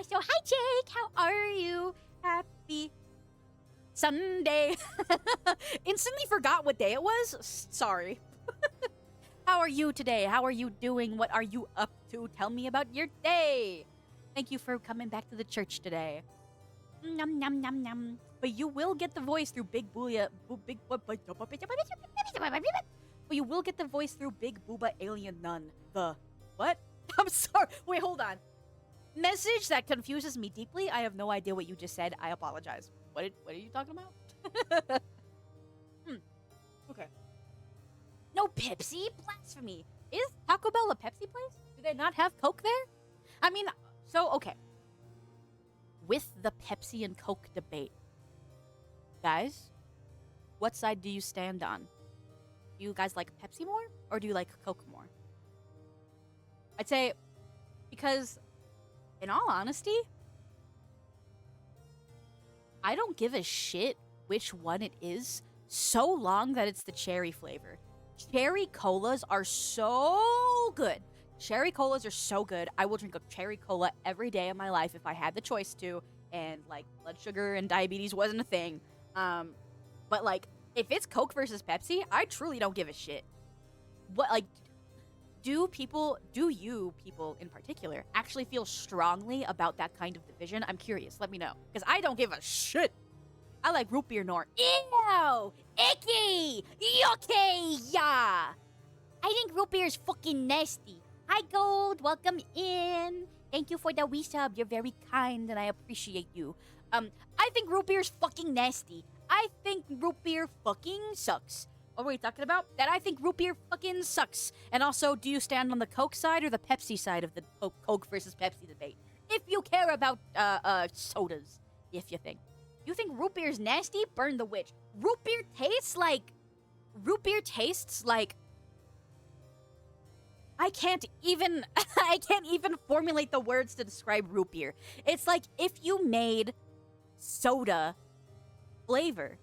So, hi, Jake. How are you? Happy Sunday. Instantly forgot what day it was. Sorry. How are you today? How are you doing? What are you up to? Tell me about your day. Thank you for coming back to the church today. Nom nom nom nom. But you will get the voice through Big Booyah. But you will get the voice through Big Booba Alien Nun. The what? I'm sorry. Wait, hold on. Message that confuses me deeply. I have no idea what you just said. I apologize. What are you talking about? Okay. No Pepsi? Blasphemy. Is Taco Bell a Pepsi place? Do they not have Coke there? I mean, so, okay. With the Pepsi and Coke debate, guys, what side do you stand on? Do you guys like Pepsi more, or do you like Coke more? I'd say, because, in all honesty, I don't give a shit which one it is, so long that it's the cherry flavor. Cherry colas are so good. Cherry colas are so good. I will drink a cherry cola every day of my life if I had the choice to, and like blood sugar and diabetes wasn't a thing. But like, if it's Coke versus Pepsi, I truly don't give a shit. What, like, do you people in particular actually feel strongly about that kind of division? I'm curious. Let me know, because I don't give a shit. I like root beer nor. Ew! Icky! Yucky! Yeah! I think root beer is fucking nasty. Hi, Gold. Welcome in. Thank you for the wee sub. You're very kind, and I appreciate you. I think root beer is fucking nasty. I think root beer fucking sucks. What were we talking about? That I think root beer fucking sucks. And also, do you stand on the Coke side or the Pepsi side of the Coke versus Pepsi debate? If you care about sodas, if you think. You think root beer's nasty? Burn the witch. Root beer tastes like... I can't even formulate the words to describe root beer. It's like if you made soda flavor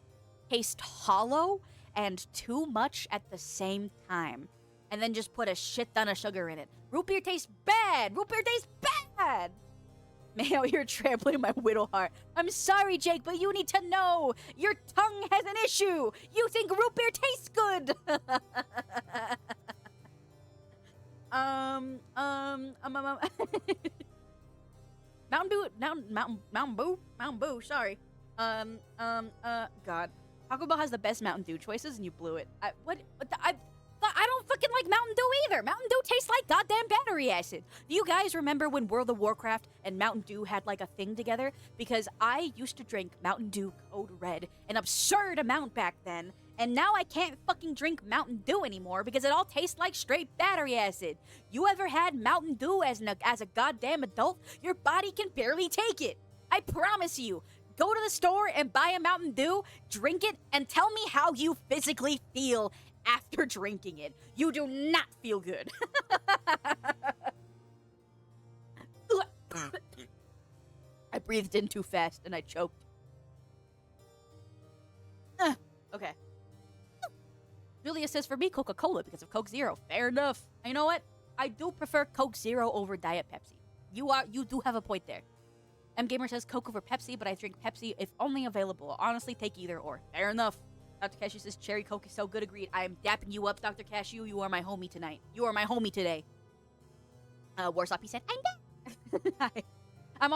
taste hollow and too much at the same time. and then just put a shit ton of sugar in it. Root beer tastes bad. Root beer tastes bad. Man, out here trampling my widow heart. I'm sorry, Jake, but you need to know your tongue has an issue. You think root beer tastes good. Mountain Boo, sorry. God. Taco Bell has the best Mountain Dew choices, and you blew it. I don't fucking like Mountain Dew either. Mountain Dew tastes like goddamn battery acid. Do you guys remember when World of Warcraft and Mountain Dew had like a thing together? Because I used to drink Mountain Dew Code Red an absurd amount back then, and now I can't fucking drink Mountain Dew anymore because it all tastes like straight battery acid. You ever had Mountain Dew as a goddamn adult? Your body can barely take it. I promise you. Go to the store and buy a Mountain Dew, drink it, and tell me how you physically feel after drinking it. You do not feel good. I breathed in too fast and I choked. Okay. Julia says, for me, Coca-Cola because of Coke Zero. Fair enough. You know what? I do prefer Coke Zero over Diet Pepsi. You do have a point there. M Gamer says Coke over Pepsi, but I drink Pepsi if only available. Honestly, take either or. Fair enough. Dr. Cashew says Cherry Coke is so good. Agreed. I am dapping you up, Dr. Cashew. You are my homie tonight. You are my homie today. Warsaw P said, I'm back. Hi. I'm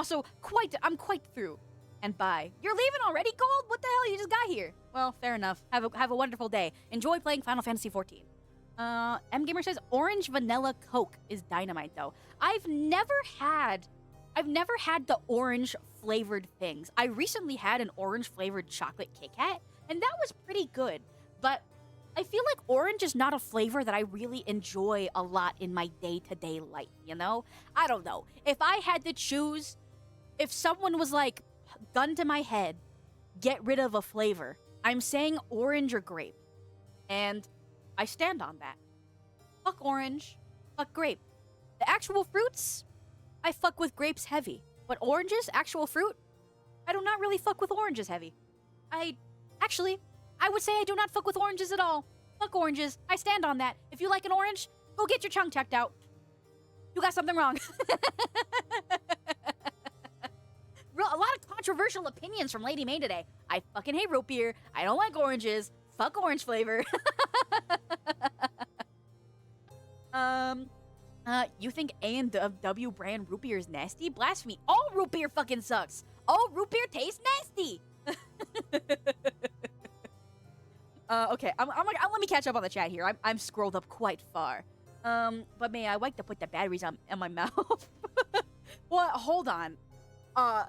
quite through. And bye. You're leaving already, Gold? What the hell? You just got here. Well, fair enough. Have a wonderful day. Enjoy playing Final Fantasy XIV. M Gamer says orange vanilla Coke is dynamite though. I've never had the orange flavored things. I recently had an orange flavored chocolate Kit Kat, and that was pretty good. But I feel like orange is not a flavor that I really enjoy a lot in my day-to-day life, you know? I don't know. If I had to choose, if someone was like, gun to my head, get rid of a flavor, I'm saying orange or grape. And I stand on that. Fuck orange. Fuck grape. The actual fruits, I fuck with grapes heavy. But oranges, actual fruit, I do not really fuck with oranges heavy. I would say I do not fuck with oranges at all. Fuck oranges. I stand on that. If you like an orange, go get your tongue checked out. You got something wrong. A lot of controversial opinions from Lady May today. I fucking hate root beer. I don't like oranges. Fuck orange flavor. You think A&W brand root beer is nasty? Blasphemy. All root beer fucking sucks. All root beer tastes nasty. Okay, let me catch up on the chat here. I'm scrolled up quite far. But may I like to put the batteries on my mouth? Well, hold on. I'm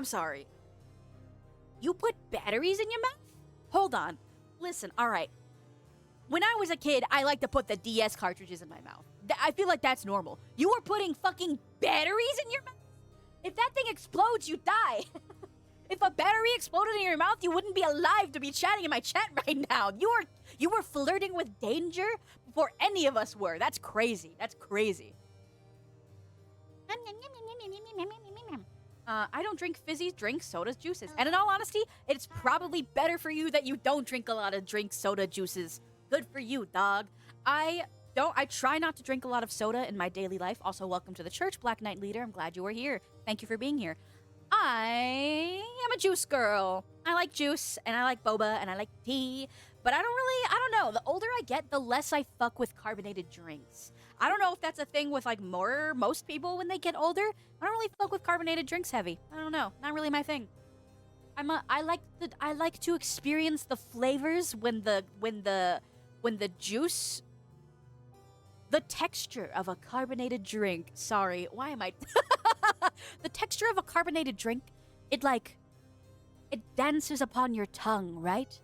sorry. You put batteries in your mouth? Hold on. Listen, alright. When I was a kid, I liked to put the DS cartridges in my mouth. I feel like that's normal. You were putting fucking batteries in your mouth? If that thing explodes, you die. If a battery exploded in your mouth, you wouldn't be alive to be chatting in my chat right now. You were flirting with danger before any of us were. That's crazy. That's crazy. I don't drink fizzy drinks, sodas, juices. And in all honesty, it's probably better for you that you don't drink a lot of drinks, soda, juices. Good for you, dog. I try not to drink a lot of soda in my daily life. Also, welcome to the church, Black Knight Leader. I'm glad you were here. Thank you for being here. I am a juice girl. I like juice, and I like boba, and I like tea. But I don't know. The older I get, the less I fuck with carbonated drinks. I don't know if that's a thing with like most people when they get older. I don't really fuck with carbonated drinks heavy. I don't know. Not really my thing. I like to experience the flavors when the juice, the texture of a carbonated drink. Sorry, why am I? The texture of a carbonated drink, it dances upon your tongue, right?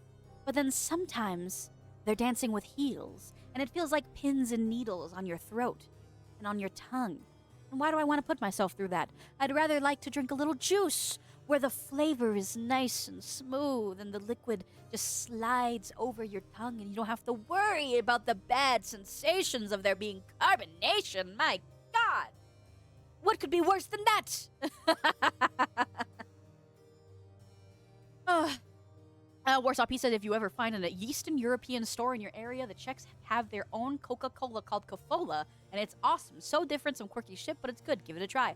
But then sometimes they're dancing with heels, and it feels like pins and needles on your throat and on your tongue. And why do I want to put myself through that? I'd rather like to drink a little juice where the flavor is nice and smooth and the liquid just slides over your tongue and you don't have to worry about the bad sensations of there being carbonation. My God! What could be worse than that? Warsaw P said, if you ever find an Eastern European store in your area, the Czechs have their own Coca-Cola called Kofola, and it's awesome. So different, some quirky shit, but it's good. Give it a try.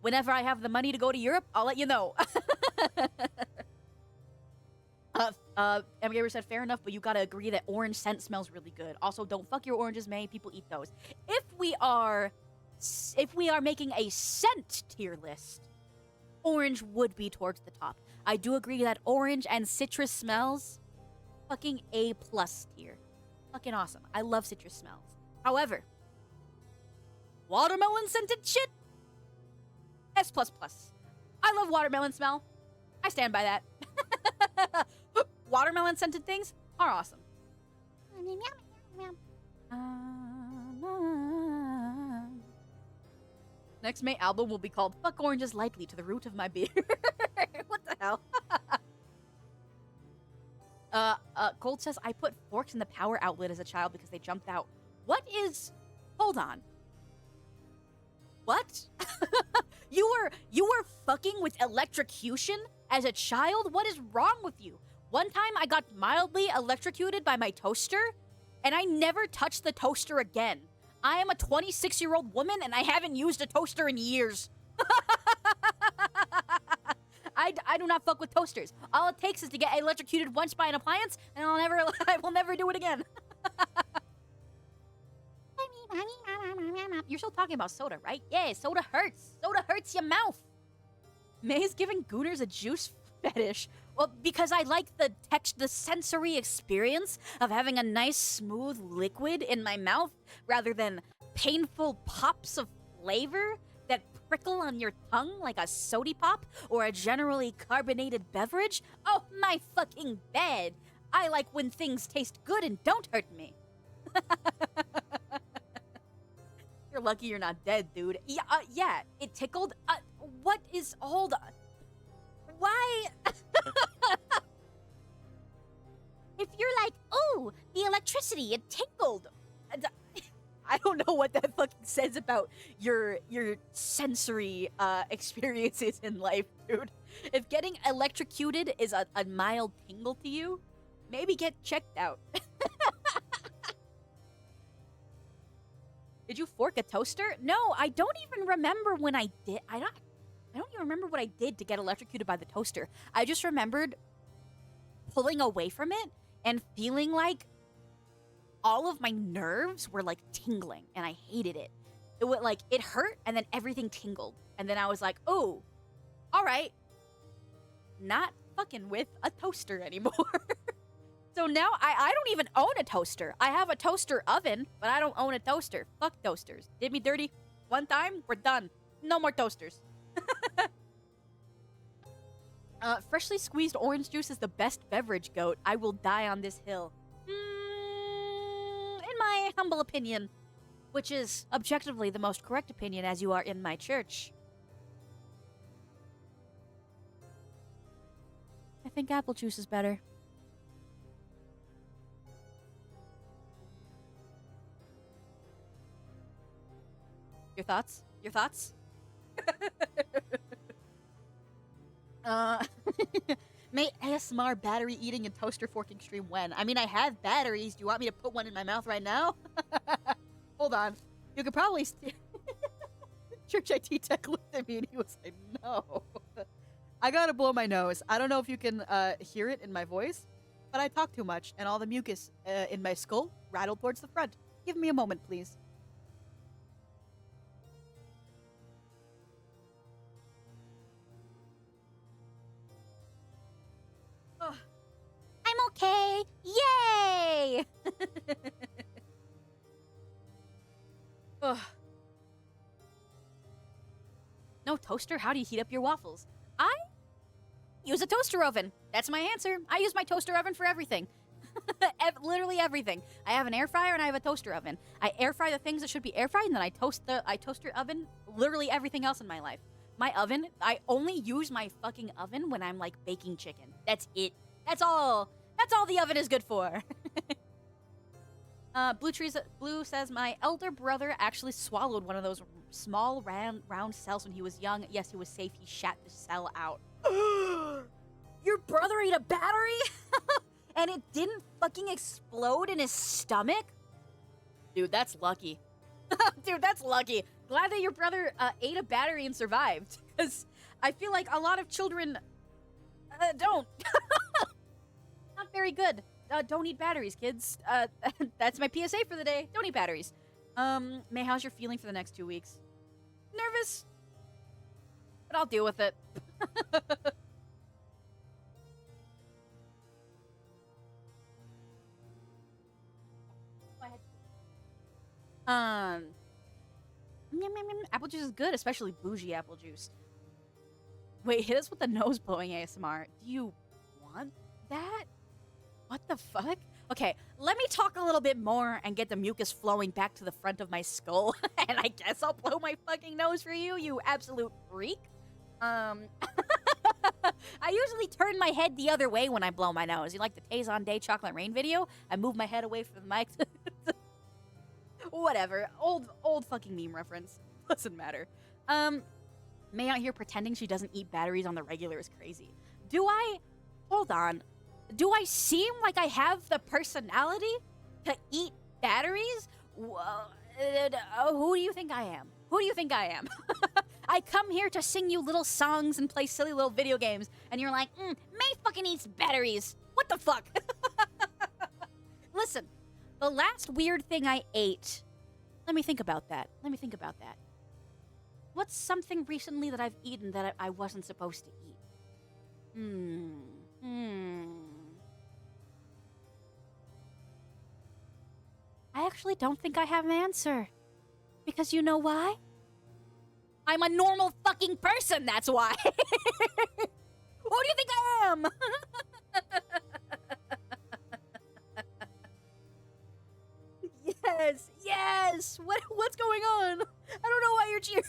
Whenever I have the money to go to Europe, I'll let you know. Gamer said, fair enough, but you gotta agree that orange scent smells really good. Also, don't fuck your oranges, May. People eat those. If we are making a scent tier list, orange would be towards the top. I do agree that orange and citrus smells, fucking A+ tier. Fucking awesome. I love citrus smells. However, watermelon scented shit, S++. I love watermelon smell. I stand by that. Watermelon scented things are awesome. Next May album will be called Fuck Oranges Lightly to the Root of My Beer. What the hell? Cold says, I put forks in the power outlet as a child because they jumped out. What is... Hold on. What? You were fucking with electrocution as a child? What is wrong with you? One time I got mildly electrocuted by my toaster, and I never touched the toaster again. I am a 26-year-old woman, and I haven't used a toaster in years. I do not fuck with toasters. All it takes is to get electrocuted once by an appliance, and I will never do it again. You're still talking about soda, right? Yeah, soda hurts. Soda hurts your mouth. May's giving Gooners a juice fetish. Well, because I like the sensory experience of having a nice, smooth liquid in my mouth rather than painful pops of flavor that prickle on your tongue like a sody pop or a generally carbonated beverage. Oh, my fucking bed. I like when things taste good and don't hurt me. You're lucky you're not dead, dude. Yeah, it tickled. What is... Hold on. Why? If you're like, oh, the electricity, it tingled. I don't know what that fucking says about your sensory experiences in life, dude. If getting electrocuted is a mild tingle to you, maybe get checked out. Did you fork a toaster? No, I don't even remember when I did. I don't even remember what I did to get electrocuted by the toaster. I just remembered pulling away from it and feeling like all of my nerves were like tingling, and I hated it. It would like, it hurt, and then everything tingled. And then I was like, oh, all right, not fucking with a toaster anymore. So now I don't even own a toaster. I have a toaster oven, but I don't own a toaster. Fuck toasters. Did me dirty one time, we're done. No more toasters. Freshly squeezed orange juice is the best beverage, goat. I will die on this hill. In my humble opinion, which is objectively the most correct opinion as you are in my church, I think apple juice is better. Your thoughts? Your thoughts? May ASMR battery eating and toaster forking stream when? I mean, I have batteries. Do you want me to put one in my mouth right now? Hold on. You could probably... Church IT Tech looked at me and he was like, no. I gotta blow my nose. I don't know if you can hear it in my voice, but I talk too much and all the mucus in my skull rattled towards the front. Give me a moment, please. I'm okay. Yay! No toaster? How do you heat up your waffles? I use a toaster oven. That's my answer. I use my toaster oven for everything. Literally everything. I have an air fryer and I have a toaster oven. I air fry the things that should be air fried, and then I toaster oven literally everything else in my life. My oven, I only use my fucking oven when I'm like baking chicken. That's it. That's all the oven is good for. Blue says, my elder brother actually swallowed one of those small round cells when he was young. Yes, he was safe. He shat the cell out. Your brother ate a battery? And it didn't fucking explode in his stomach? Dude, that's lucky. Dude, that's lucky. Glad that your brother ate a battery and survived. Because I feel like a lot of children don't. Not very good. Don't eat batteries, kids. That's my PSA for the day. Don't eat batteries. May, how's your feeling for the next 2 weeks? Nervous. But I'll deal with it. Apple juice is good, especially bougie apple juice. Wait, hit us with the nose blowing ASMR. Do you want that? What the fuck? Okay, let me talk a little bit more and get the mucus flowing back to the front of my skull. And I guess I'll blow my fucking nose for you, you absolute freak. I usually turn my head the other way when I blow my nose. You like the Tazon Day Chocolate Rain video? I move my head away from the mic. Whatever. Old fucking meme reference. Doesn't matter. May out here pretending she doesn't eat batteries on the regular is crazy. Do I? Hold on. Do I seem like I have the personality to eat batteries? Who do you think I am? Who do you think I am? I come here to sing you little songs and play silly little video games, and you're like, May fucking eats batteries. What the fuck? Listen, the last weird thing I ate... Let me think about that. What's something recently that I've eaten that I wasn't supposed to eat? I actually don't think I have an answer. Because you know why? I'm a normal fucking person, that's why. Who do you think I am? Yes. What's going on? I don't know why you're cheering.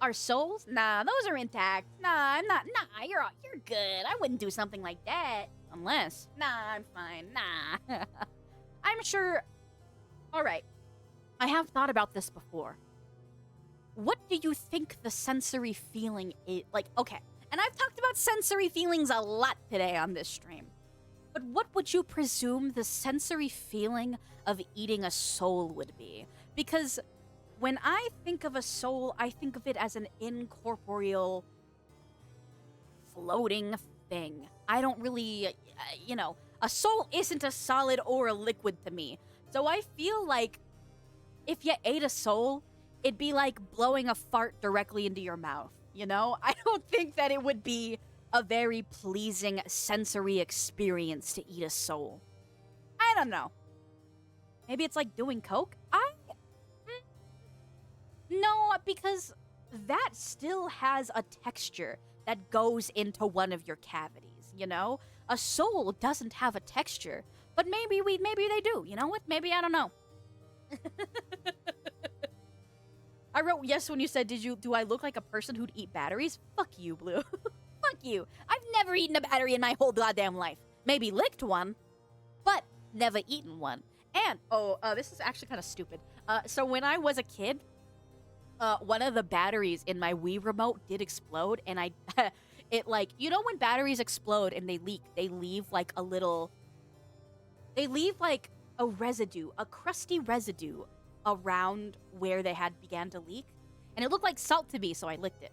Our souls? Nah, those are intact. Nah, I'm not. Nah, you're good. I wouldn't do something like that. Unless. Nah, I'm fine. Nah. I'm sure. All right. I have thought about this before. What do you think the sensory feeling is? Like, okay. And I've talked about sensory feelings a lot today on this stream. But what would you presume the sensory feeling of eating a soul would be? Because when I think of a soul, I think of it as an incorporeal, floating thing. I don't really, a soul isn't a solid or a liquid to me. So I feel like if you ate a soul, it'd be like blowing a fart directly into your mouth, you know? I don't think that it would be a very pleasing sensory experience to eat a soul. I don't know. Maybe it's like doing coke? No, because that still has a texture that goes into one of your cavities, you know? A soul doesn't have a texture, but maybe they do. You know what? Maybe, I don't know. I wrote yes when you said, do I look like a person who'd eat batteries? Fuck you, Blue. Fuck you. I've never eaten a battery in my whole goddamn life. Maybe licked one, but never eaten one. And, this is actually kind of stupid. So when I was a kid, one of the batteries in my Wii remote did explode, and it like, you know when batteries explode and they leak, they leave like a residue, a crusty residue around where they began to leak, and it looked like salt to me, so I licked it.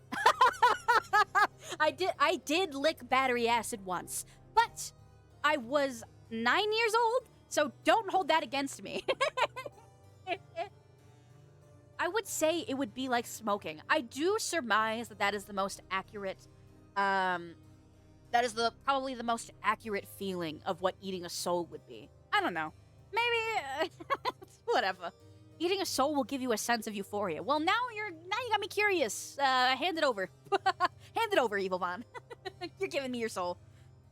I did lick battery acid once, but I was 9 years old, so don't hold that against me. I would say it would be like smoking. I do surmise that is the most accurate, that is probably the most accurate feeling of what eating a soul would be. I don't know. Maybe, whatever. Eating a soul will give you a sense of euphoria. Well, now you got me curious. Hand it over. Hand it over, Evil Von. You're giving me your soul.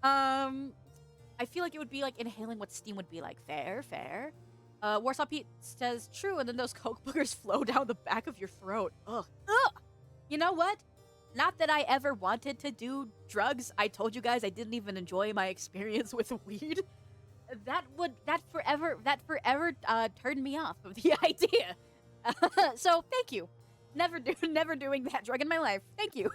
I feel like it would be like inhaling what steam would be like. Fair. Warsaw Pete says, true, and then those coke boogers flow down the back of your throat. Ugh. You know what? Not that I ever wanted to do drugs. I told you guys I didn't even enjoy my experience with weed. That forever turned me off of the idea. So thank you. Never doing that drug in my life. Thank you.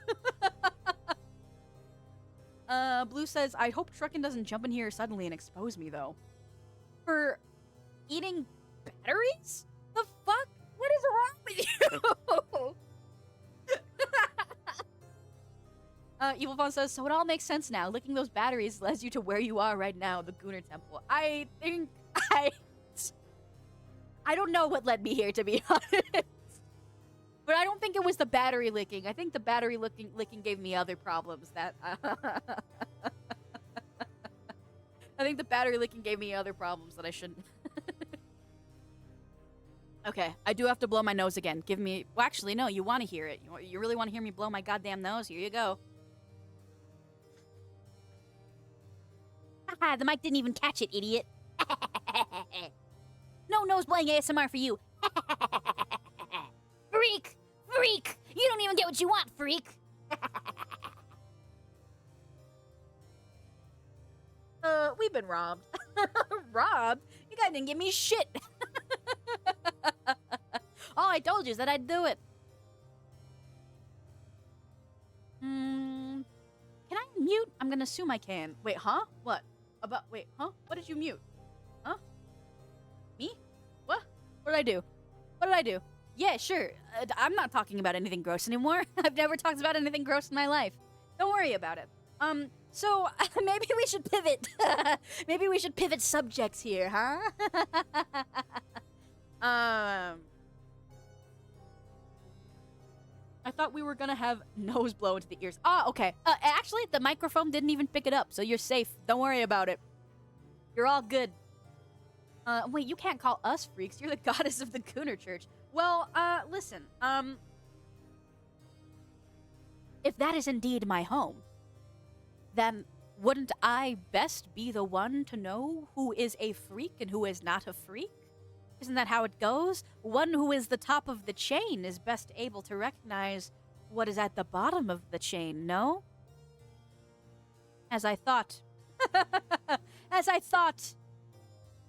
Blue says, I hope Truckin doesn't jump in here suddenly and expose me, though. For eating batteries? The fuck? What is wrong with you? Evil Fawn says, so it all makes sense now. Licking those batteries led you to where you are right now, the Gooner Temple. I don't know what led me here, to be honest. But I don't think it was the battery licking. I think the battery licking gave me other problems that... I think the battery licking gave me other problems that I shouldn't. Okay, I do have to blow my nose again. Give me... Well, actually, no, you want to hear it. You really want to hear me blow my goddamn nose? Here you go. Haha, the mic didn't even catch it, idiot. No nose blowing ASMR for you. Freak! Freak! You don't even get what you want, freak! We've been robbed. Robbed? You guys didn't give me shit. All I told you is that I'd do it. Can I mute? I'm gonna assume I can. Wait, huh? What? Wait, huh? What did you mute? Huh? Me? What? What did I do? What did I do? Yeah, sure. I'm not talking about anything gross anymore. I've never talked about anything gross in my life. Don't worry about it. So maybe we should pivot. Maybe we should pivot subjects here, huh? I thought we were gonna have nose blow into the ears. Ah, okay. Actually, the microphone didn't even pick it up, so you're safe. Don't worry about it. You're all good. Wait, you can't call us freaks. You're the goddess of the Gooner Church. Well, listen, if that is indeed my home, then wouldn't I best be the one to know who is a freak and who is not a freak? Isn't that how it goes? One who is the top of the chain is best able to recognize what is at the bottom of the chain, no? As I thought. As I thought.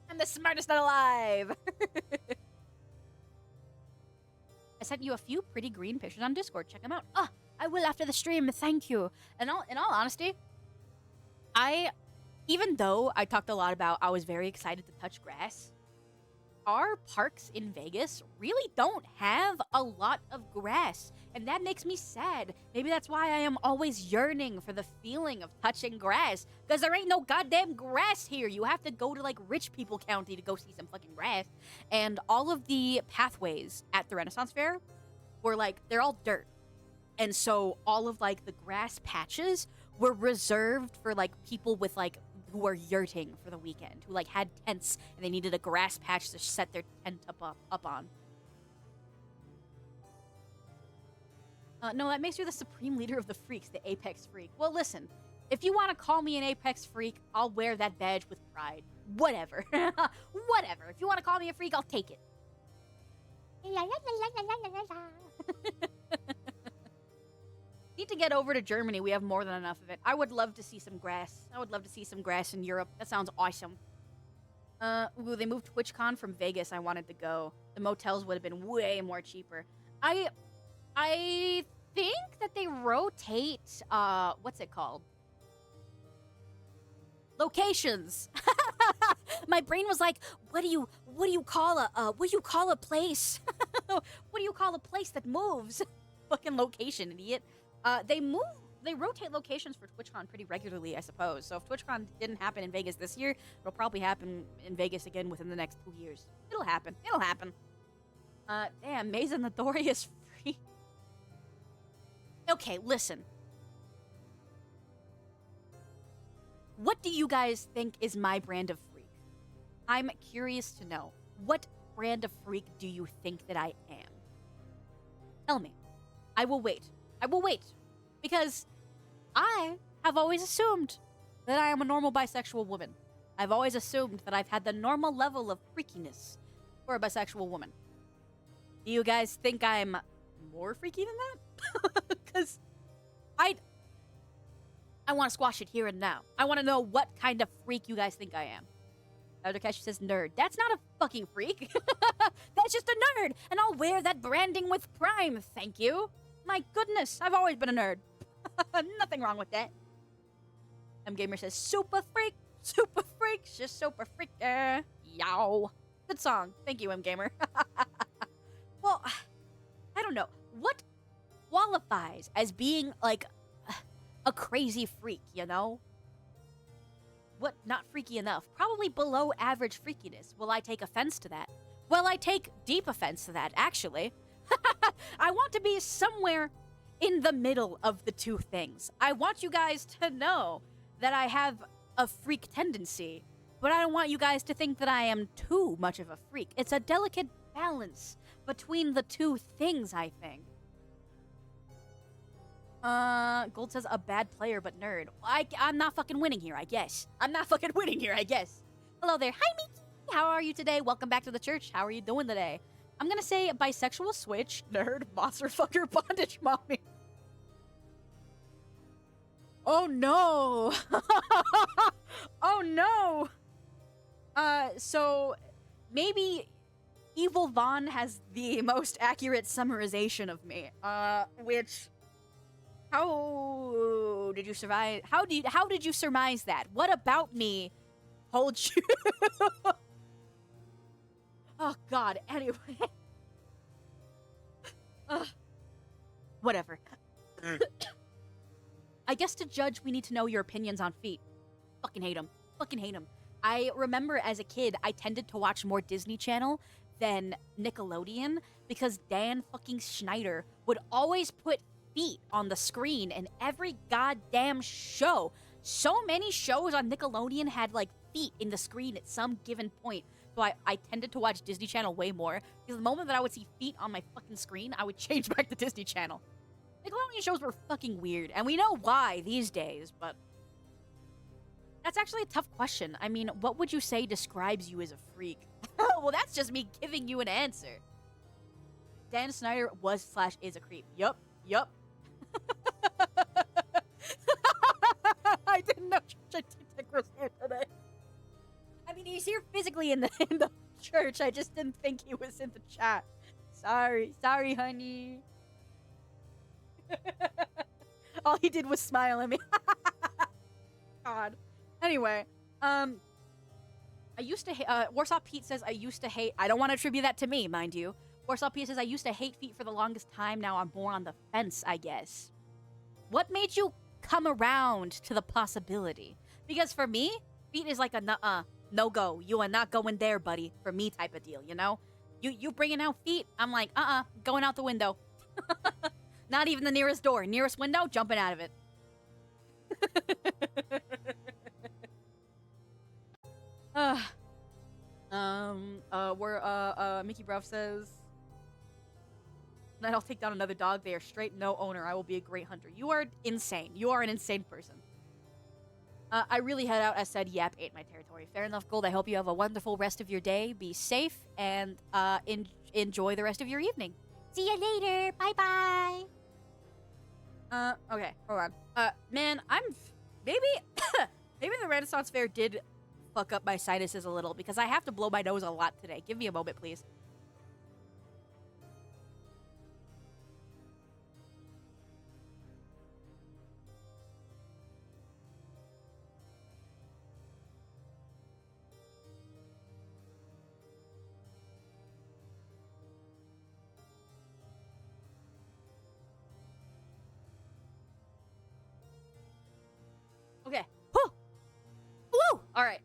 I'm the smartest alive. I sent you a few pretty green pictures on Discord. Check them out. Oh, I will after the stream. Thank you. In all honesty, even though I talked a lot about I was very excited to touch grass, our parks in Vegas really don't have a lot of grass, and that makes me sad. Maybe that's why I am always yearning for the feeling of touching grass, because there ain't no goddamn grass here. You have to go to, like, Rich People County to go see some fucking grass, and all of the pathways at the Renaissance Fair were, like, they're all dirt, and so all of, like, the grass patches were reserved for, like, people with, like, who were yurting for the weekend, who, like, had tents and they needed a grass patch to set their tent up on. No, that makes you the supreme leader of the freaks, the apex freak. Well, listen, if you want to call me an apex freak, I'll wear that badge with pride. Whatever. Whatever. If you want to call me a freak, I'll take it. Need to get over to Germany. We have more than enough of it. I would love to see some grass. I would love to see some grass in Europe. That sounds awesome. Ooh, they moved TwitchCon from Vegas. I wanted to go. The motels would have been way more cheaper. I think that they rotate, what's it called? Locations. My brain was like, what do you call a place? What do you call a place that moves? Fucking location, idiot. They rotate locations for TwitchCon pretty regularly, I suppose. So if TwitchCon didn't happen in Vegas this year, it'll probably happen in Vegas again within the next 2 years. It'll happen. It'll happen. Damn, Maze and the Dory is free. Okay, listen. What do you guys think is my brand of freak? I'm curious to know. What brand of freak do you think that I am? Tell me. I will wait. I will wait. Because I have always assumed that I am a normal bisexual woman. I've always assumed that I've had the normal level of freakiness for a bisexual woman. Do you guys think I'm more freaky than that? Because I want to squash it here and now. I want to know what kind of freak you guys think I am. Dr. Kashi says nerd. That's not a fucking freak. That's just a nerd. And I'll wear that branding with prime, thank you. My goodness, I've always been a nerd. Nothing wrong with that. Gamer says, super freak, she's super freak. Yow. Good song. Thank you, Gamer. Well, I don't know. What qualifies as being like a crazy freak, you know? What, not freaky enough? Probably below average freakiness. Will I take offense to that? Well, I take deep offense to that, actually. I want to be somewhere in the middle of the two things. I want you guys to know that I have a freak tendency, but I don't want you guys to think that I am too much of a freak. It's a delicate balance between the two things, I think. Gold says a bad player but nerd. I'm not fucking winning here, I guess. Hello there. Hi, Miki. How are you today? Welcome back to the church. How are you doing today? I'm gonna say bisexual switch, nerd, monster fucker, bondage mommy. Oh no! Oh no! So maybe Evil Vaughn has the most accurate summarization of me. Which, how did you survive? How did you surmise that? What about me holds you? Oh God. Anyway, whatever. I guess to judge, we need to know your opinions on feet. Fucking hate them. I remember as a kid, I tended to watch more Disney Channel than Nickelodeon because Dan fucking Schneider would always put feet on the screen in every goddamn show. So many shows on Nickelodeon had like feet in the screen at some given point. So I tended to watch Disney Channel way more because the moment that I would see feet on my fucking screen, I would change back to Disney Channel. Nickelodeon shows were fucking weird, and we know why these days, but that's actually a tough question. I mean, what would you say describes you as a freak? Well, that's just me giving you an answer. Dan Snyder was/is a creep. Yup. I didn't know Church was here today. I mean, he's here physically in the church. I just didn't think he was in the chat. Sorry, honey. All he did was smile at me. God. Anyway, I used to hate, Warsaw Pete says, I used to hate, I don't want to attribute that to me, mind you. Warsaw Pete says, I used to hate feet for the longest time, now I'm more on the fence, I guess. What made you come around to the possibility? Because for me, feet is like a no go, you are not going there, buddy, for me type of deal, you know? You bringing out feet, I'm like, going out the window. Not even the nearest door, nearest window, jumping out of it. Mickey Bruff says, then I'll take down another dog. They are straight, no owner. I will be a great hunter. You are insane. You are an insane person. I really head out. I said, yep, ate my territory. Fair enough, Gold. I hope you have a wonderful rest of your day. Be safe and enjoy the rest of your evening. See you later. Bye-bye. Okay, hold on. Man, maybe the Renaissance Fair did fuck up my sinuses a little because I have to blow my nose a lot today. Give me a moment, please. Okay. Whew. Woo! All right.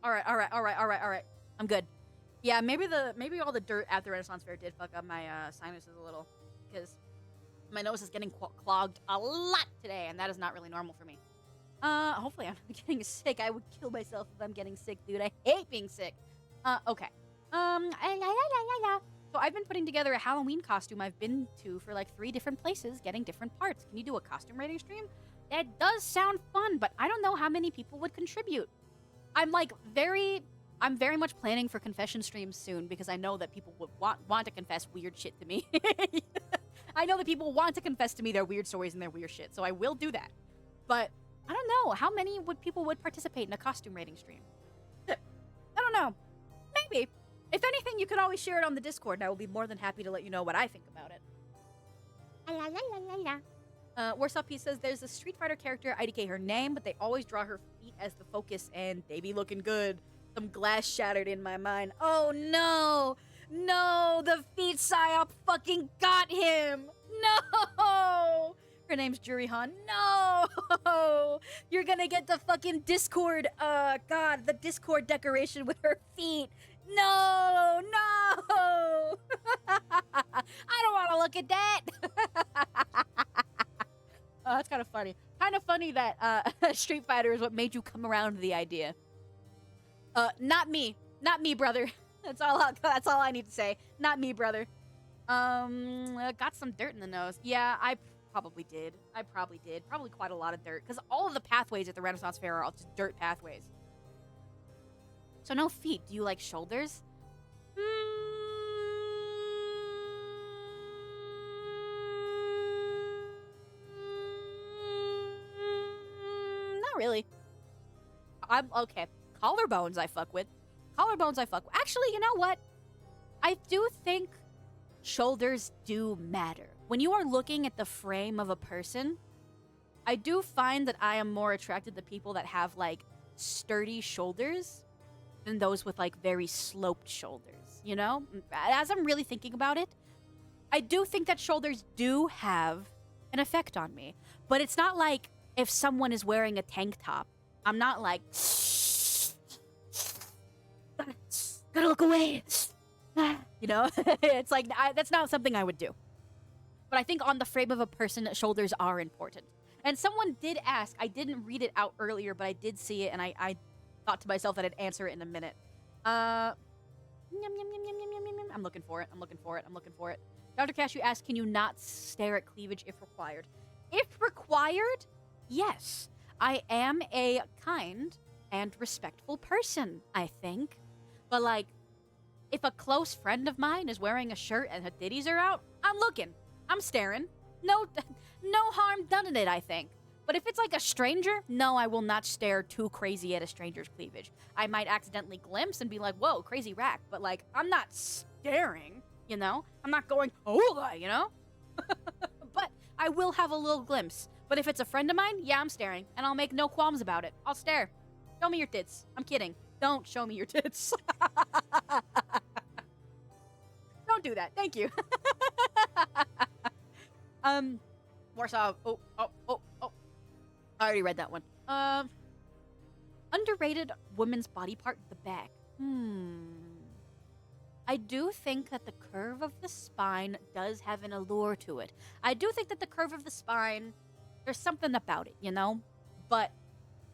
I'm good. Yeah, maybe all the dirt at the Renaissance Fair did fuck up my sinuses a little because my nose is getting clogged a lot today, and that is not really normal for me. Hopefully I'm not getting sick. I would kill myself if I'm getting sick, dude. I hate being sick. Okay. So I've been putting together a Halloween costume I've been to for like 3 different places, getting different parts. Can you do a costume rating stream? That does sound fun, but I don't know how many people would contribute. I'm very much planning for confession streams soon because I know that people would want to confess weird shit to me. I know that people want to confess to me their weird stories and their weird shit, so I will do that. But I don't know how many people would participate in a costume rating stream. I don't know. Maybe. If anything, you could always share it on the Discord, and I will be more than happy to let you know what I think about it. Warsaw P says there's a Street Fighter character, IDK her name, but they always draw her feet as the focus, and they be looking good. Some glass shattered in my mind. Oh no! No! The feet psyop fucking got him! No! Her name's Jurihan. No! You're gonna get the fucking Discord, God, the Discord decoration with her feet. No! No! I don't want to look at that! That's kind of funny. Kind of funny that Street Fighter is what made you come around to the idea. Not me. Not me, brother. That's all I need to say. Not me, brother. Got some dirt in the nose. Yeah, I probably did. Probably quite a lot of dirt. Because all of the pathways at the Renaissance Fair are all just dirt pathways. So no feet. Do you like shoulders? Not really. I'm okay. Collarbones I fuck with. Actually, you know what? I do think shoulders do matter. When you are looking at the frame of a person, I do find that I am more attracted to people that have, like, sturdy shoulders than those with, like, very sloped shoulders, you know? As I'm really thinking about it, I do think that shoulders do have an effect on me. But it's not like if someone is wearing a tank top, I'm not like... Gotta look away. You know? It's like, that's not something I would do. But I think on the frame of a person, shoulders are important. And someone did ask, I didn't read it out earlier, but I did see it, and I thought to myself that I'd answer it in a minute. I'm looking for it. Dr. Cash, you asked, can you not stare at cleavage if required? If required, yes. I am a kind and respectful person, I think. But, like, if a close friend of mine is wearing a shirt and her titties are out, I'm looking. I'm staring. No harm done in it, I think. But if it's like a stranger, no, I will not stare too crazy at a stranger's cleavage. I might accidentally glimpse and be like, whoa, crazy rack. But, like, I'm not staring, you know? I'm not going, oh, you know? But I will have a little glimpse. But if it's a friend of mine, yeah, I'm staring. And I'll make no qualms about it. I'll stare. Show me your tits. I'm kidding. Don't show me your tits. Don't do that. Thank you. Warsaw. Oh. I already read that one. Underrated woman's body part, the back. I do think that the curve of the spine does have an allure to it. I do think that the curve of the spine, there's something about it, you know? But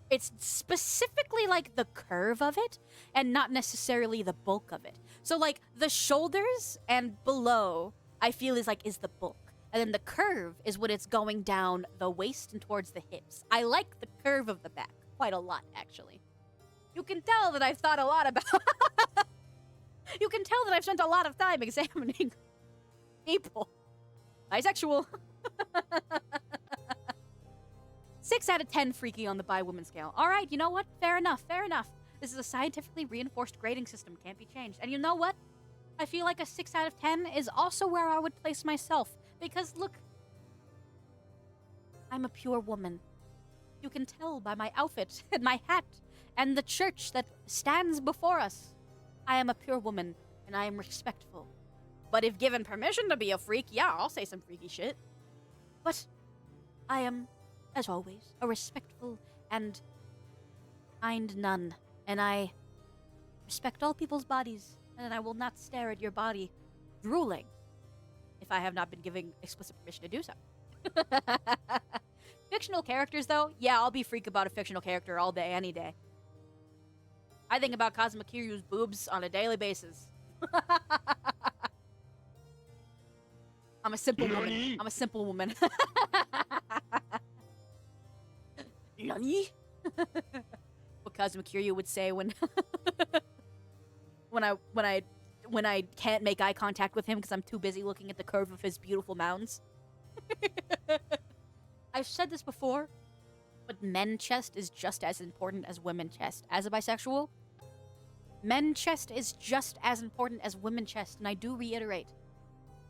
it's specifically, like, the curve of it and not necessarily the bulk of it. So, like, the shoulders and below, I feel is the bulk. And then the curve is when it's going down the waist and towards the hips. I like the curve of the back quite a lot, actually. You can tell that I've thought a lot about... You can tell that I've spent a lot of time examining people. Bisexual. 6 out of 10 freaky on the bi-woman scale. All right, you know what? Fair enough. This is a scientifically reinforced grading system. Can't be changed. And you know what? I feel like a 6 out of 10 is also where I would place myself. Because, look, I'm a pure woman. You can tell by my outfit and my hat and the church that stands before us. I am a pure woman, and I am respectful. But if given permission to be a freak, yeah, I'll say some freaky shit. But I am, as always, a respectful and kind nun. And I respect all people's bodies, and I will not stare at your body drooling if I have not been given explicit permission to do so. Fictional characters, though? Yeah, I'll be freak about a fictional character all day, any day. I think about Kazuma Kiryu's boobs on a daily basis. I'm a simple woman. Nani? What Kazuma Kiryu would say when when I can't make eye contact with him because I'm too busy looking at the curve of his beautiful mounds. I've said this before, but men chest is just as important as women chest. As a bisexual, men chest is just as important as women chest, and I do reiterate,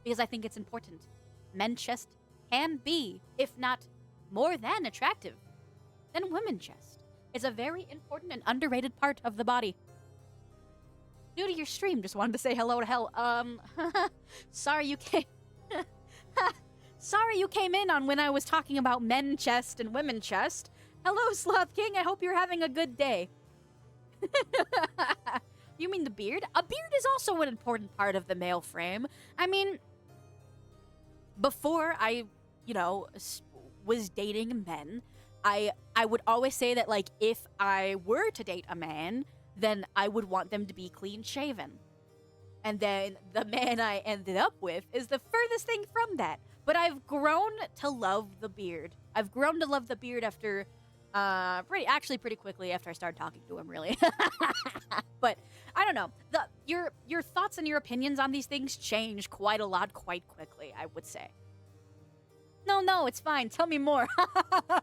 because I think it's important. Men chest can be, if not more than attractive, than women chest. It's a very important and underrated part of the body. New to your stream, just wanted to say hello to hell. Sorry you came. Sorry you came in on when I was talking about men chest and women chest. Hello, Sloth King. I hope you're having a good day. You mean the beard? A beard is also an important part of the male frame. I mean, before I, was dating men, I would always say that, like, if I were to date a man, then I would want them to be clean shaven. And then the man I ended up with is the furthest thing from that. But I've grown to love the beard. I've grown to love the beard after, pretty quickly after I started talking to him, really. But I don't know. Your thoughts and your opinions on these things change quite a lot, quite quickly, I would say. No, it's fine. Tell me more. I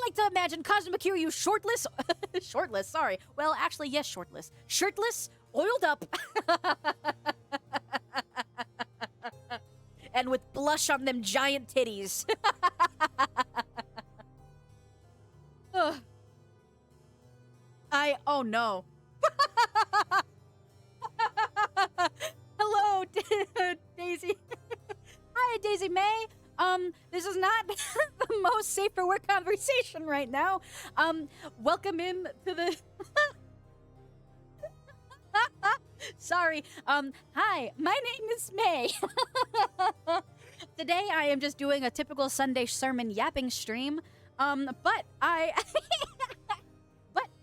like to imagine Kazuma Kiryu shortless. Shortless, sorry. Well, actually, yes, shortless. Shirtless, oiled up. And with blush on them giant titties. Oh no. Hello, Daisy. Hi, Daisy May. This is not the most safe for work conversation right now. Welcome in to the... Sorry. Hi, my name is May. Today I am just doing a typical Sunday sermon yapping stream. But I...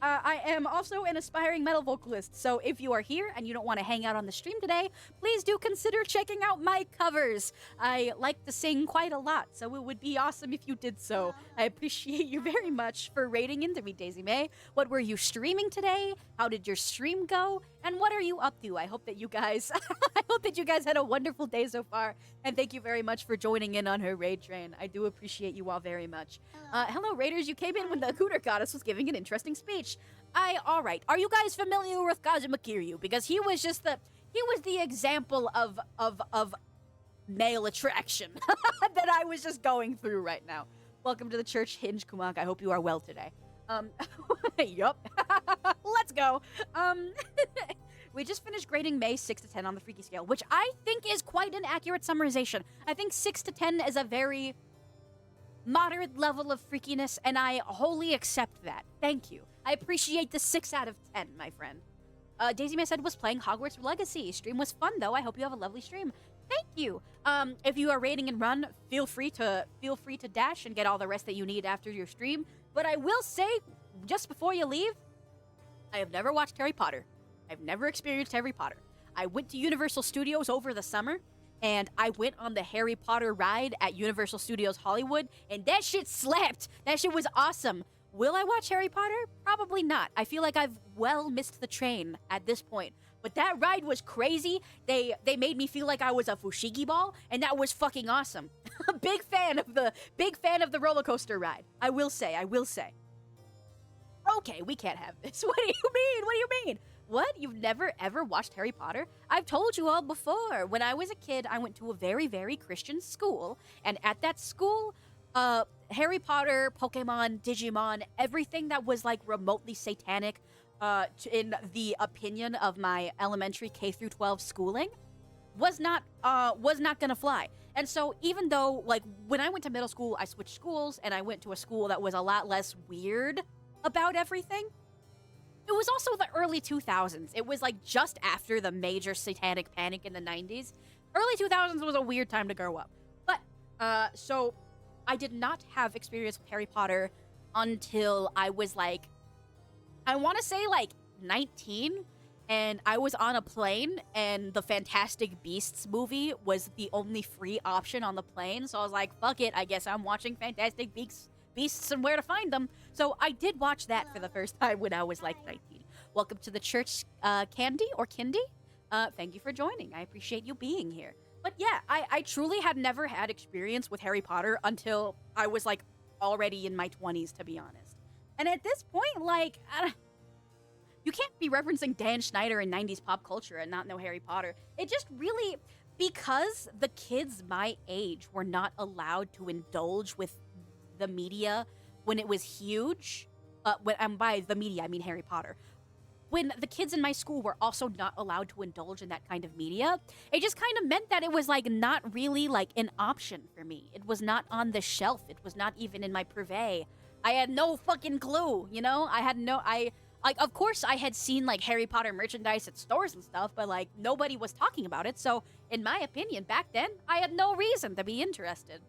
I am also an aspiring metal vocalist, so if you are here and you don't want to hang out on the stream today, please do consider checking out my covers. I like to sing quite a lot, so it would be awesome if you did so. I appreciate you very much for rating into me, Daisy May. What were you streaming today? How did your stream go? And what are you up to? I hope that you guys had a wonderful day so far, and thank you very much for joining in on her raid train. I do appreciate you all very much. Hello, Raiders. You came in when the Hooter Goddess was giving an interesting speech. All right. Are you guys familiar with Kazuma Kiryu? Because he was the example of male attraction that I was just going through right now. Welcome to the church, Hinge Kumak. I hope you are well today. Yup. Let's go. We just finished grading May 6 to 10 on the freaky scale, which I think is quite an accurate summarization. I think 6 to 10 is a very moderate level of freakiness, and I wholly accept that. Thank you. I appreciate the 6 out of 10, my friend. Daisy May said was playing Hogwarts Legacy. Stream was fun, though. I hope you have a lovely stream. Thank you. If you are raiding and run, feel free to dash and get all the rest that you need after your stream. But I will say, just before you leave, I have never watched Harry Potter. I've never experienced Harry Potter. I went to Universal Studios over the summer, and I went on the Harry Potter ride at Universal Studios Hollywood, and that shit slapped. That shit was awesome. Will I watch Harry Potter? Probably not. I feel like I've well missed the train at this point. But that ride was crazy. They made me feel like I was a fushigi ball, and that was fucking awesome. Big fan of the roller coaster ride. I will say. Okay, we can't have this. What do you mean? What? You've never ever watched Harry Potter? I've told you all before. When I was a kid, I went to a very, very Christian school, and at that school, Harry Potter, Pokemon, Digimon, everything that was like remotely satanic, in the opinion of my elementary K through 12 schooling, was not gonna fly. And so even though, like, when I went to middle school, I switched schools, and I went to a school that was a lot less weird about everything. It was also the early 2000s. It was like just after the major satanic panic in the 90s. Early 2000s was a weird time to grow up. But, so I did not have experience with Harry Potter until I was like, I want to say like 19, and I was on a plane, and the Fantastic Beasts movie was the only free option on the plane, so I was like, fuck it, I guess I'm watching Fantastic Beasts and Where to Find Them. So I did watch that for the first time when I was like 19. Welcome to the church, Candy or Kindy. Thank you for joining. I appreciate you being here. But yeah, I truly had never had experience with Harry Potter until I was like already in my 20s, to be honest. And at this point, like, you can't be referencing Dan Schneider in 90s pop culture and not know Harry Potter. It just really, because the kids my age were not allowed to indulge with the media when it was huge. By the media, I mean Harry Potter. When the kids in my school were also not allowed to indulge in that kind of media, it just kind of meant that it was like not really like an option for me. It was not on the shelf. It was not even in my purvey. I had no fucking clue, you know? Like, of course I had seen like Harry Potter merchandise at stores and stuff, but like nobody was talking about it. So, in my opinion, back then, I had no reason to be interested.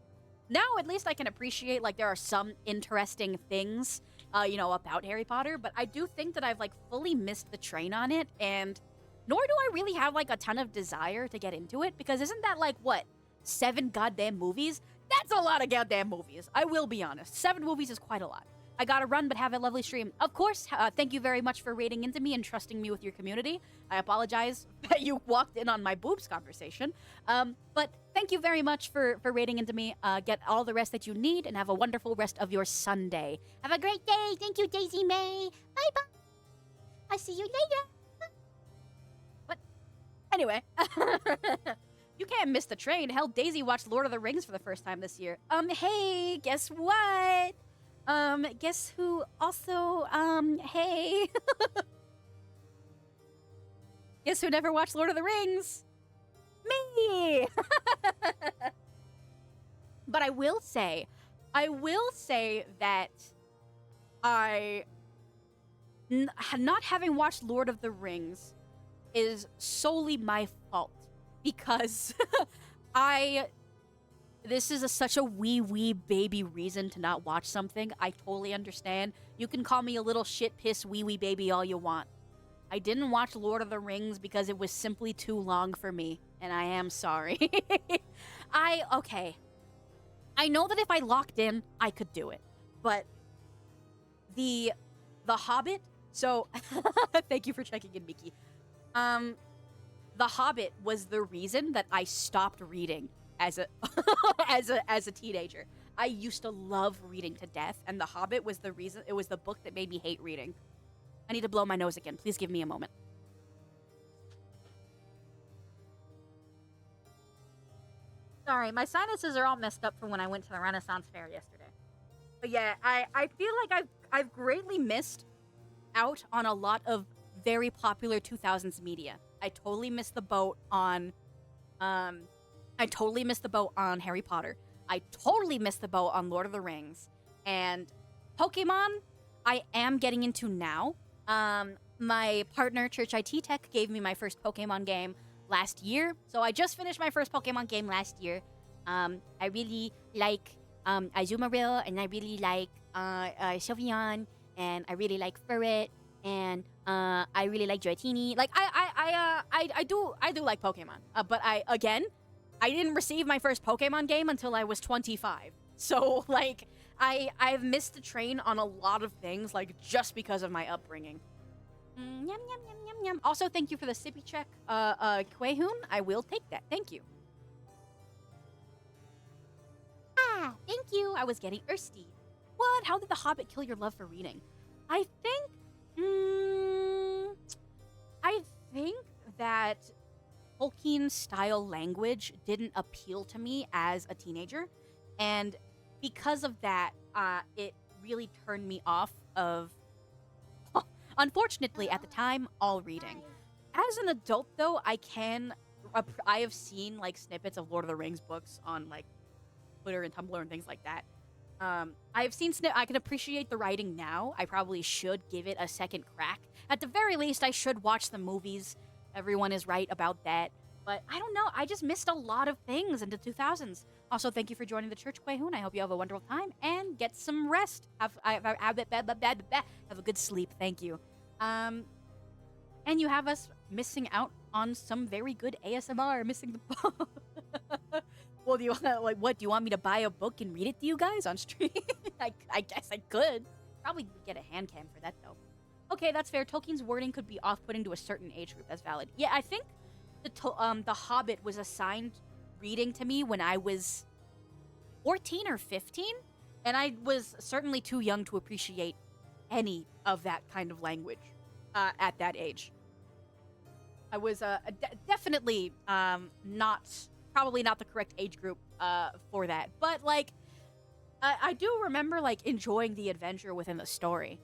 Now, at least I can appreciate like there are some interesting things about Harry Potter, but I do think that I've like fully missed the train on it, and nor do I really have like a ton of desire to get into it, because isn't that like what, 7 goddamn movies? That's a lot of goddamn movies. I will be honest. 7 movies is quite a lot. I gotta run, but have a lovely stream. Of course, thank you very much for rating into me and trusting me with your community. I apologize that you walked in on my boobs conversation. But thank you very much for rating into me. Get all the rest that you need and have a wonderful rest of your Sunday. Have a great day. Thank you, Daisy May. Bye-bye. I'll see you later. What? Anyway. You can't miss the train. Hell, Daisy watched Lord of the Rings for the first time this year. Hey, guess what? Guess who also, hey. Guess who never watched Lord of the Rings? Me! But I will say that not having watched Lord of the Rings is solely my fault, because this is such a wee baby reason to not watch something. I totally understand. You can call me a little shit piss wee baby all you want. I didn't watch Lord of the Rings because it was simply too long for me, and I am sorry. Okay. I know that if I locked in, I could do it. But The Hobbit, so thank you for checking in, Miki. The Hobbit was the reason that I stopped reading as a as a teenager. I used to love reading to death, and The Hobbit was the reason. It was the book that made me hate reading. I need to blow my nose again. Please give me a moment. Sorry, my sinuses are all messed up from when I went to the Renaissance Fair yesterday. But yeah, I feel like I've greatly missed out on a lot of very popular 2000s media. I totally missed the boat on Harry Potter. I totally missed the boat on Lord of the Rings. And Pokemon, I am getting into now. My partner, Church IT Tech, gave me my first Pokemon game last year. So I just finished my first Pokemon game last year. I really like Azumarill, and I really like Sylveon, and I really like Furret, and I really like Dratini. Like I do like Pokemon. But I didn't receive my first Pokemon game until I was 25. So like I've missed the train on a lot of things, like just because of my upbringing. Yum yum yum yum yum. Also, thank you for the sippy check, Quehun. I will take that. Thank you. Ah, thank you. I was getting thirsty. What? How did The Hobbit kill your love for reading? I think that Tolkien style language didn't appeal to me as a teenager, and because of that, it really turned me off of, unfortunately at the time, all reading. As an adult, though, I have seen like snippets of Lord of the Rings books on like Twitter and Tumblr and things like that. I have seen I can appreciate the writing now. I probably should give it a second crack. At the very least, I should watch the movies. Everyone is right about that. But I don't know. I just missed a lot of things in the 2000s. Also, thank you for joining the church, Quehun. I hope you have a wonderful time and get some rest. Have a good sleep. Thank you. And you have us missing out on some very good ASMR. Missing the book. Well, do you want what? Do you want me to buy a book and read it to you guys on stream? I guess I could. Probably get a hand cam for that though. Okay, that's fair. Tolkien's wording could be off-putting to a certain age group. That's valid. Yeah, I think the Hobbit was assigned reading to me when I was 14 or 15, and I was certainly too young to appreciate any of that kind of language at that age. I was definitely not probably not the correct age group for that, but like I do remember like enjoying the adventure within the story.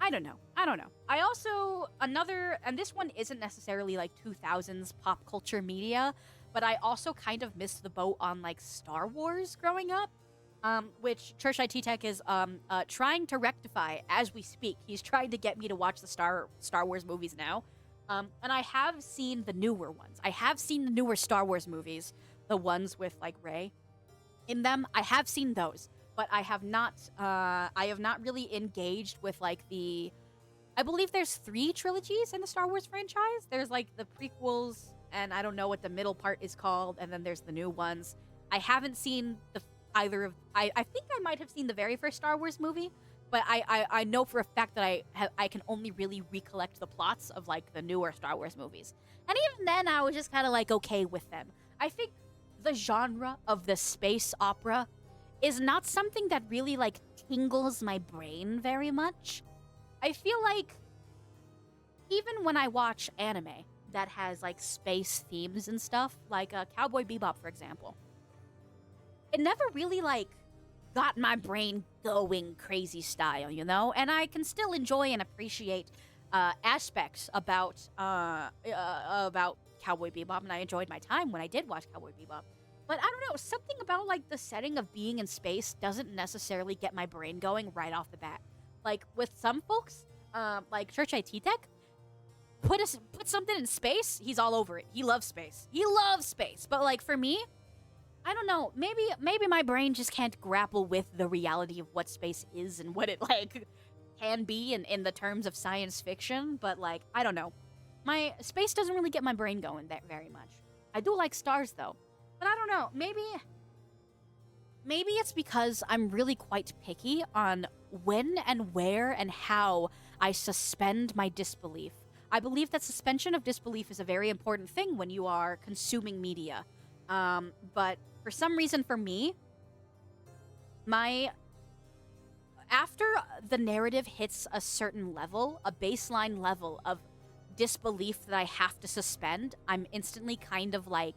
I don't know. I don't know. I also another and this one isn't necessarily like 2000s pop culture media, but I also kind of missed the boat on like Star Wars growing up. Which Church IT Tech is trying to rectify as we speak. He's trying to get me to watch the Star Wars movies now. And I have seen the newer ones. I have seen the newer Star Wars movies, the ones with like Rey in them. I have seen those, but I have not. I have not really engaged with like the. I believe there's 3 trilogies in the Star Wars franchise. There's like the prequels, and I don't know what the middle part is called, and then there's the new ones. I haven't seen either of. I think I might have seen the very first Star Wars movie, but I know for a fact that I can only really recollect the plots of like the newer Star Wars movies, and even then I was just kind of like okay with them. I think the genre of the space opera is not something that really like tingles my brain very much. I feel like even when I watch anime that has like space themes and stuff, like Cowboy Bebop for example, it never really like got my brain going crazy style, you know? And I can still enjoy and appreciate aspects about Cowboy Bebop, and I enjoyed my time when I did watch Cowboy Bebop. But I don't know, something about like the setting of being in space doesn't necessarily get my brain going right off the bat. Like with some folks, like Church IT Tech, put something in space, he's all over it. He loves space. He loves space. But like for me, I don't know. Maybe my brain just can't grapple with the reality of what space is and what it like can be in the terms of science fiction. But like I don't know, my space doesn't really get my brain going that very much. I do like stars though, but I don't know. Maybe it's because I'm really quite picky on when and where and how I suspend my disbelief. I believe that suspension of disbelief is a very important thing when you are consuming media. But for some reason for me, after the narrative hits a certain level, a baseline level of disbelief that I have to suspend, I'm instantly kind of like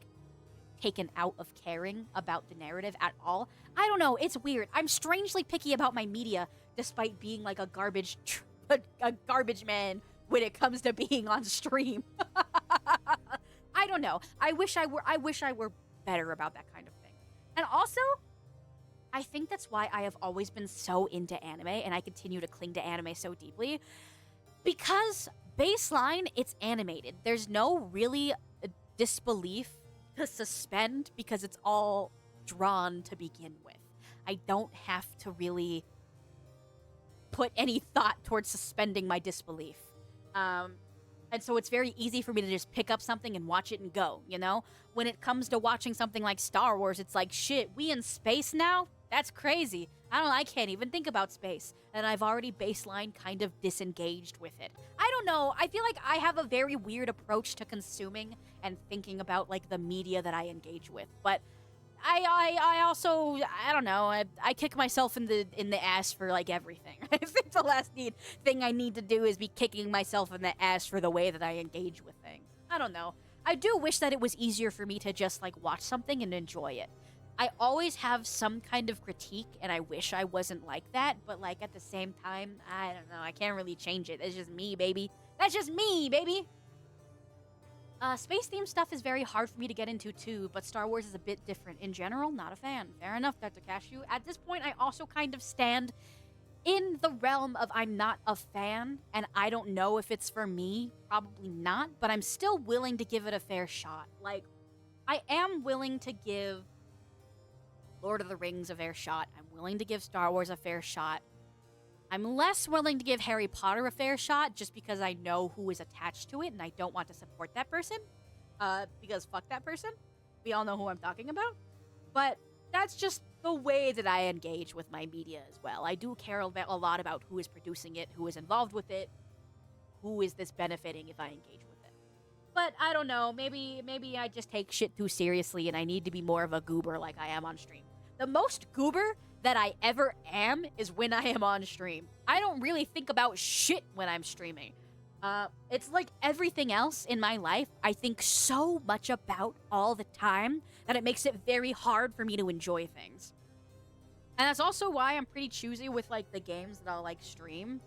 taken out of caring about the narrative at all. I don't know, it's weird. I'm strangely picky about my media despite being like a garbage man when it comes to being on stream. I don't know. I wish I were better about that kind of thing. And also, I think that's why I have always been so into anime and I continue to cling to anime so deeply. Because baseline, it's animated. There's no really disbelief to suspend because it's all drawn to begin with. I don't have to really put any thought towards suspending my disbelief. And so it's very easy for me to just pick up something and watch it and go, you know? When it comes to watching something like Star Wars, it's like, shit, we in space now? That's crazy. I can't even think about space. And I've already baseline kind of disengaged with it. I don't know. I feel like I have a very weird approach to consuming and thinking about like the media that I engage with. But I also I don't know. I kick myself in the ass for like everything. I think the last thing I need to do is be kicking myself in the ass for the way that I engage with things. I don't know. I do wish that it was easier for me to just like watch something and enjoy it. I always have some kind of critique, and I wish I wasn't like that. But like at the same time, I don't know. I can't really change it. It's just me, baby. That's just me, baby. Space themed stuff is very hard for me to get into too, but Star Wars is a bit different. In general, not a fan. Fair enough, Dr. Cashew. At this point, I also kind of stand in the realm of I'm not a fan, and I don't know if it's for me. Probably not, but I'm still willing to give it a fair shot. Like, I am willing to give Lord of the Rings a fair shot. I'm willing to give Star Wars a fair shot. I'm less willing to give Harry Potter a fair shot just because I know who is attached to it and I don't want to support that person. Because fuck that person. We all know who I'm talking about. But that's just the way that I engage with my media as well. I do care a lot about who is producing it, who is involved with it, who is this benefiting if I engage with it. But I don't know, maybe I just take shit too seriously and I need to be more of a goober like I am on stream. The most goober that I ever am is when I am on stream. I don't really think about shit when I'm streaming. It's like everything else in my life, I think so much about all the time that it makes it very hard for me to enjoy things. And that's also why I'm pretty choosy with like the games that I'll like stream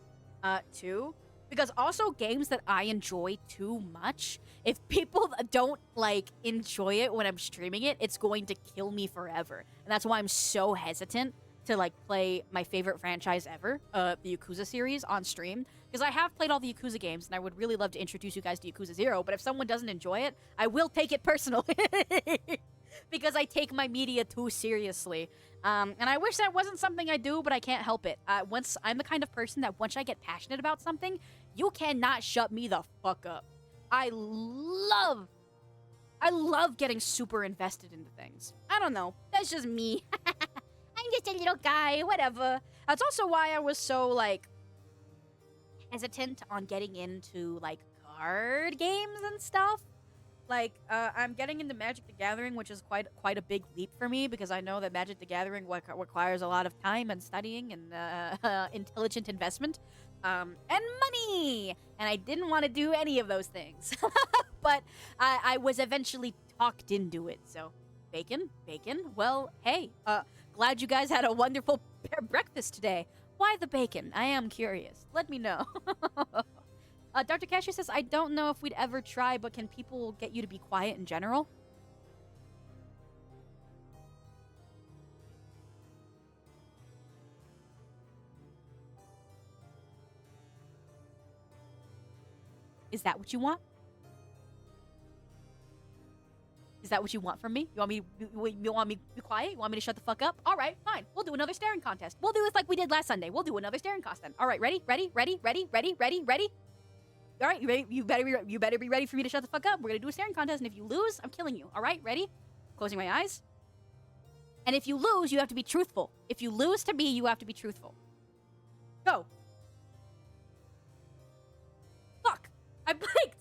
too. Because also games that I enjoy too much, if people don't like enjoy it when I'm streaming it, it's going to kill me forever. And that's why I'm so hesitant to like play my favorite franchise ever, the Yakuza series on stream. Because I have played all the Yakuza games and I would really love to introduce you guys to Yakuza 0, but if someone doesn't enjoy it, I will take it personally. Because I take my media too seriously. And I wish that wasn't something I do, but I can't help it. Once I'm the kind of person that once I get passionate about something, you cannot shut me the fuck up. I love getting super invested into things. I don't know. That's just me. I'm just a little guy, whatever. That's also why I was so, like, hesitant on getting into, like, card games and stuff. Like, I'm getting into Magic the Gathering, which is quite a big leap for me, because I know that Magic the Gathering requires a lot of time and studying and intelligent investment, and money! And I didn't want to do any of those things. But I was eventually talked into it, so bacon. Well, hey, glad you guys had a wonderful breakfast today. Why the bacon? I am curious. Let me know. Dr. Cashew says, I don't know if we'd ever try, but can people get you to be quiet in general? Is that what you want? Is that what you want from me? You want me to be quiet? You want me to shut the fuck up? All right, fine. We'll do another staring contest. We'll do this like we did last Sunday. We'll do another staring contest then. All right, ready? All right, you ready? You better be ready for me to shut the fuck up. We're gonna do a staring contest, and if you lose, I'm killing you. All right, ready? Closing my eyes. And if you lose, you have to be truthful. If you lose to me, you have to be truthful. Go. Fuck. I blinked.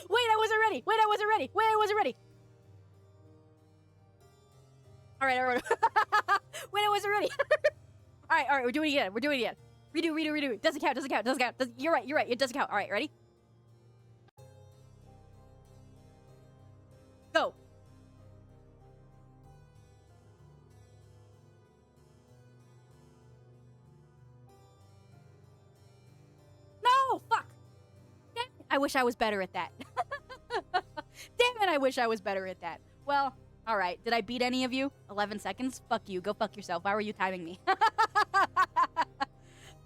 Wait, I wasn't ready. All right. Wait, I wasn't ready. All right, we're doing it again. Redo. Doesn't count. You're right. It doesn't count. All right, ready? Go. No, fuck. Damn it. I wish I was better at that. Damn it, I wish I was better at that. Well, all right. Did I beat any of you? 11 seconds? Fuck you. Go fuck yourself. Why were you timing me?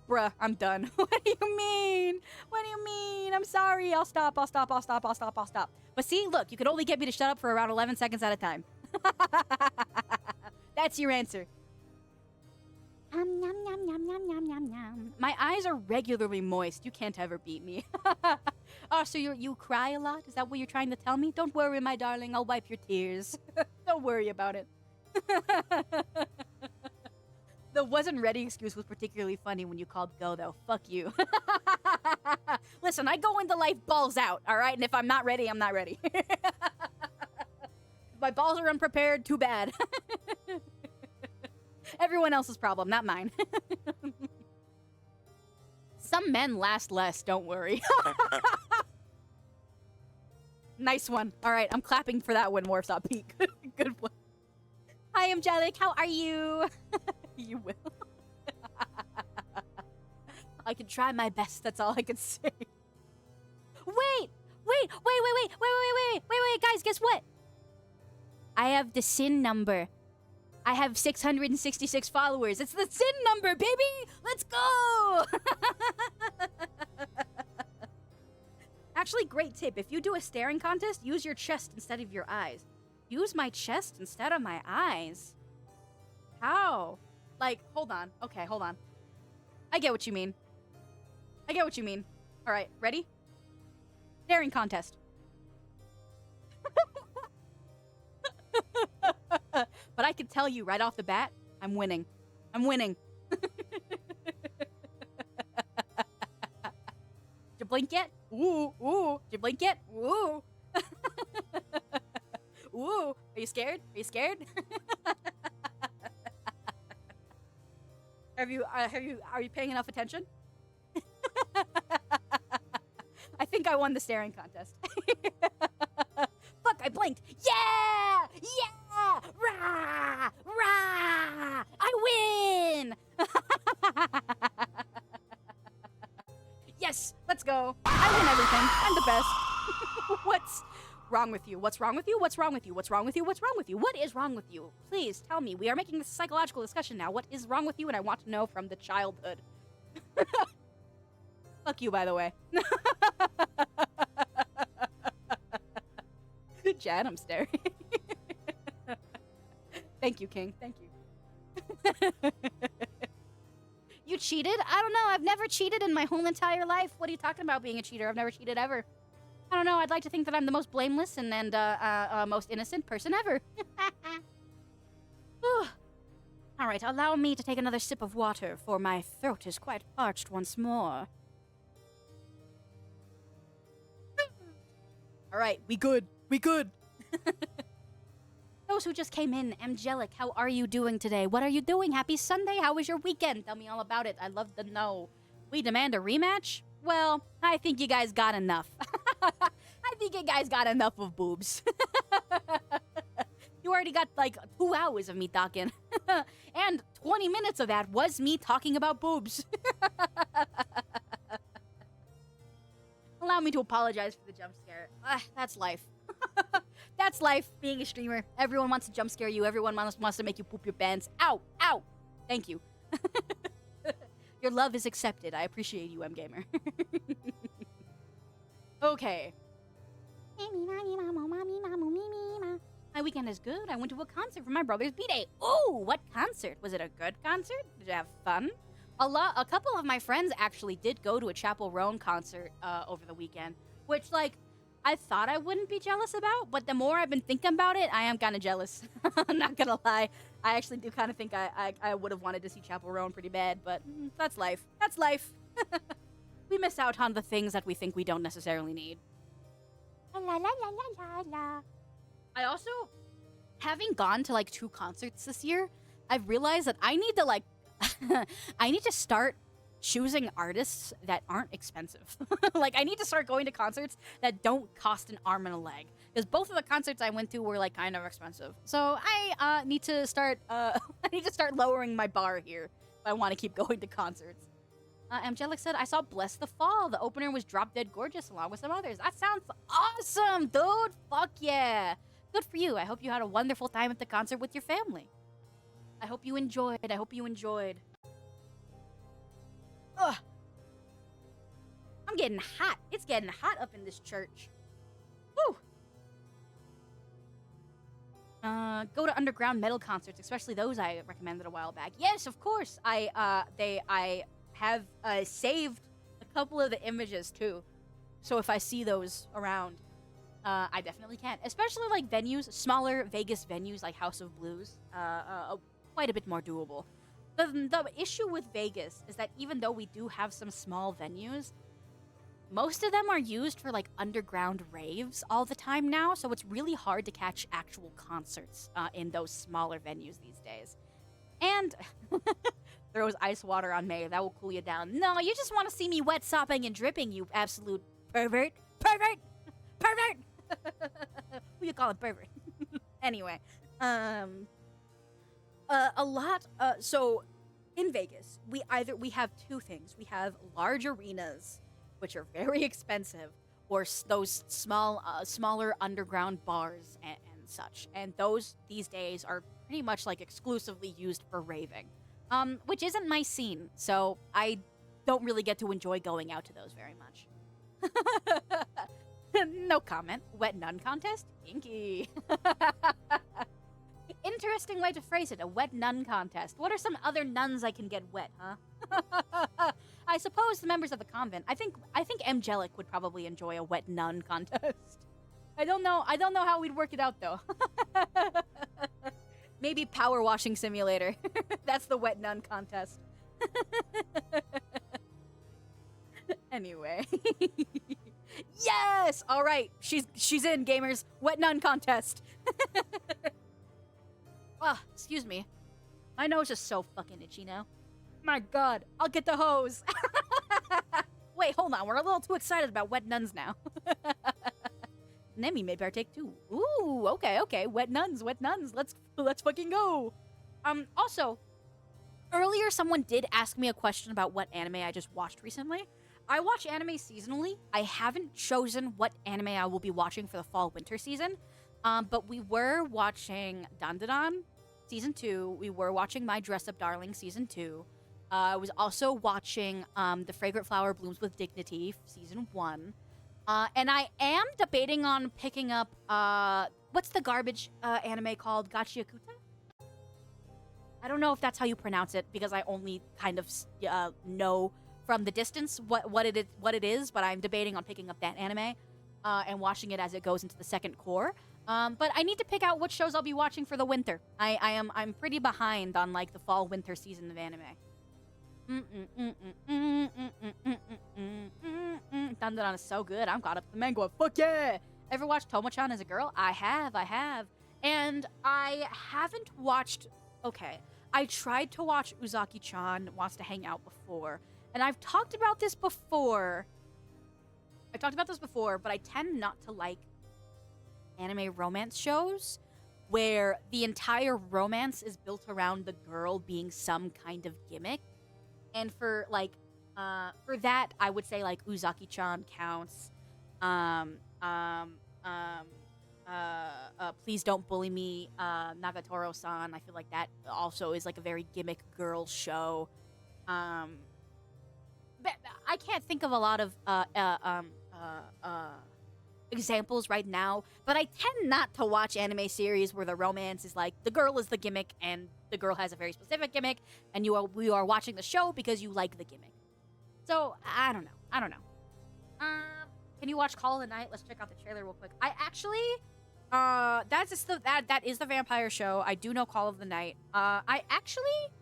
Bruh, I'm done. What do you mean? I'm sorry. I'll stop. But see, look, you could only get me to shut up for around 11 seconds at a time. That's your answer. My eyes are regularly moist. You can't ever beat me. Oh, so you cry a lot? Is that what you're trying to tell me? Don't worry, my darling. I'll wipe your tears. Don't worry about it. The wasn't ready excuse was particularly funny when you called go, though. Fuck you. Listen, I go into life balls out, all right? And if I'm not ready, I'm not ready. If my balls are unprepared, too bad. Everyone else's problem, not mine. Some men last less, don't worry. Nice one. All right, I'm clapping for that one, Warsaw Peak. Good one. Hi, Angelic. How are you? You will. I can try my best. That's all I can say. Wait, guys, guess what? I have the SIN number. I have 666 followers. It's the SIN number, baby! Let's go! Actually, great tip. If you do a staring contest, use your chest instead of your eyes. Use my chest instead of my eyes? How? Like, hold on. Okay, hold on. I get what you mean. All right, ready? Staring contest. But I can tell you right off the bat, I'm winning. Did you blink yet? Ooh. Did you blink yet? Ooh. Ooh. Are you scared? Are you paying enough attention? think I won the staring contest. Fuck, I blinked. Yeah! Yeah! Rah! Rah! I win! Yes, let's go. I win everything. I'm the best. What's wrong with you? What's wrong with you? What's wrong with you? What's wrong with you? What's wrong with you? What is wrong with you? Please tell me. We are making this psychological discussion now. What is wrong with you? And I want to know from the childhood. Fuck you, by the way. Jan, I'm staring. Thank you, King. Thank you. You cheated? I don't know. I've never cheated in my whole entire life. What are you talking about being a cheater? I've never cheated ever. I don't know. I'd like to think that I'm the most blameless and most innocent person ever. All right, allow me to take another sip of water, for my throat is quite parched once more. All right, we good. We good. Those who just came in, Angelic, how are you doing today? What are you doing? Happy Sunday. How was your weekend? Tell me all about it. I'd love to know. We demand a rematch? Well, I think you guys got enough. I think you guys got enough of boobs. You already got like 2 hours of me talking. And 20 minutes of that was me talking about boobs. Allow me to apologize for the jump scare. That's life. That's life, being a streamer. Everyone wants to jump scare you. Everyone wants to make you poop your pants. Ow! Ow! Thank you. Your love is accepted. I appreciate you, M-Gamer. Okay. My weekend is good. I went to a concert for my brother's B-Day. Ooh, what concert? Was it a good concert? Did you have fun? A couple of my friends actually did go to a Chapel Roan concert over the weekend, which, like, I thought I wouldn't be jealous about, but the more I've been thinking about it, I am kind of jealous. I'm not gonna lie. I actually do kind of think I would have wanted to see Chapel Roan pretty bad, but that's life. That's life. We miss out on the things that we think we don't necessarily need. La la la la la la. I also, having gone to like 2 concerts this year, I've realized that I need to like, I need to start choosing artists that aren't expensive. Like, I need to start going to concerts that don't cost an arm and a leg. Because both of the concerts I went to were like kind of expensive. So I need to start, I need to start lowering my bar here if I want to keep going to concerts. Angelic said, I saw Bless the Fall. The opener was Drop Dead Gorgeous along with some others. That sounds awesome, dude. Fuck yeah. Good for you. I hope you had a wonderful time at the concert with your family. I hope you enjoyed. I hope you enjoyed. Ugh. I'm getting hot. It's getting hot up in this church. Woo. Go to underground metal concerts, especially those I recommended a while back. Yes, of course. I have saved a couple of the images too. So if I see those around, I definitely can. Especially like venues, smaller Vegas venues like House of Blues, quite a bit more doable. The issue with Vegas is that even though we do have some small venues, most of them are used for like underground raves all the time now, so it's really hard to catch actual concerts in those smaller venues these days. And throws ice water on May. That will cool you down. No, you just want to see me wet, sopping, and dripping, you absolute pervert. Pervert! Pervert! Who you call it pervert? Anyway, so in Vegas, we have 2 things. We have large arenas, which are very expensive, or those smaller underground bars and such. And those these days are pretty much like exclusively used for raving, which isn't my scene. So I don't really get to enjoy going out to those very much. No comment. Wet nun contest? Kinky. Interesting way to phrase it, a wet nun contest. What are some other nuns I can get wet, huh? I suppose the members of the convent. I think Angelic would probably enjoy a wet nun contest. I don't know how we'd work it out though. Maybe power washing simulator. That's the wet nun contest. Anyway. Yes! All right. She's in, gamers. Wet nun contest. Excuse me. My nose is so fucking itchy now. My god. I'll get the hose. Wait, hold on. We're a little too excited about wet nuns now. Nemi may partake too. Ooh, okay. Wet nuns. Let's fucking go. Also, earlier someone did ask me a question about what anime I just watched recently. I watch anime seasonally. I haven't chosen what anime I will be watching for the fall-winter season. But we were watching Dandadan season 2. We were watching My Dress Up Darling season 2. I was also watching The Fragrant Flower Blooms with Dignity season 1. And I am debating on picking up what's the garbage anime called? Gachiakuta? I don't know if that's how you pronounce it because I only kind of know from the distance what it is, but I'm debating on picking up that anime and watching it as it goes into the second core. But I need to pick out what shows I'll be watching for the winter. I'm pretty behind on like the fall winter season of anime. Dandadan is so good. I'm caught up to the manga. Fuck yeah! Ever watched Tomo-chan as a girl? I have. And I haven't watched. Okay, I tried to watch Uzaki-chan Wants to Hang Out before, and I've talked about this before. But I tend not to like anime romance shows where the entire romance is built around the girl being some kind of gimmick. And for that, I would say like Uzaki-chan counts. Please Don't Bully Me, Nagatoro-san. I feel like that also is like a very gimmick girl show. But I can't think of a lot of examples right now, but I tend not to watch anime series where the romance is like the girl is the gimmick and the girl has a very specific gimmick, and we are watching the show because you like the gimmick. So I don't know. Can you watch Call of the Night? Let's check out the trailer real quick. I actually, that is the vampire show. I do know Call of the Night. I actually,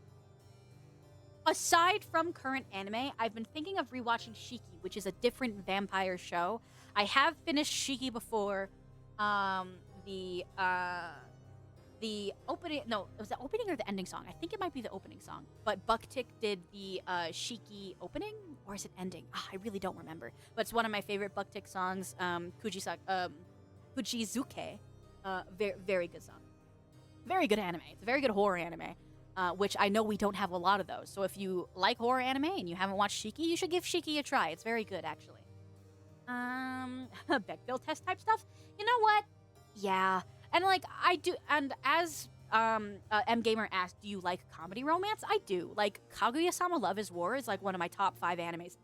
aside from current anime, I've been thinking of rewatching Shiki, which is a different vampire show. I have finished Shiki before. The opening, no, it was the opening or the ending song. I think it might be the opening song. But Bucktick did the Shiki opening, or is it ending? I really don't remember. But it's one of my favorite Bucktick songs. Kujizuke. Very, very good song. Very good anime. It's a very good horror anime. Which I know we don't have a lot of those. So if you like horror anime and you haven't watched Shiki, you should give Shiki a try. It's very good, actually. Bechdel test type stuff? You know what? Yeah. And like, I do, and as M Gamer asked, do you like comedy romance? I do. Like, Kaguya-sama Love is War is like one of my top 5 animes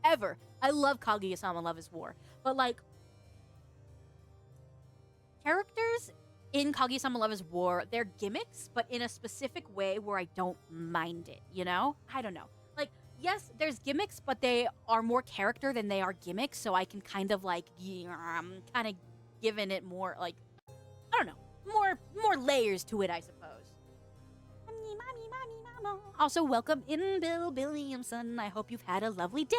ever. I love Kaguya-sama Love is War. But like, characters in Kaguya-sama Love is War, they're gimmicks, but in a specific way where I don't mind it, you know? I don't know. Like, yes, there's gimmicks, but they are more character than they are gimmicks, so I can kind of like, kind of giving it more, like, I don't know, more layers to it, I suppose. Also, welcome in, Bill Williamson. I hope you've had a lovely day.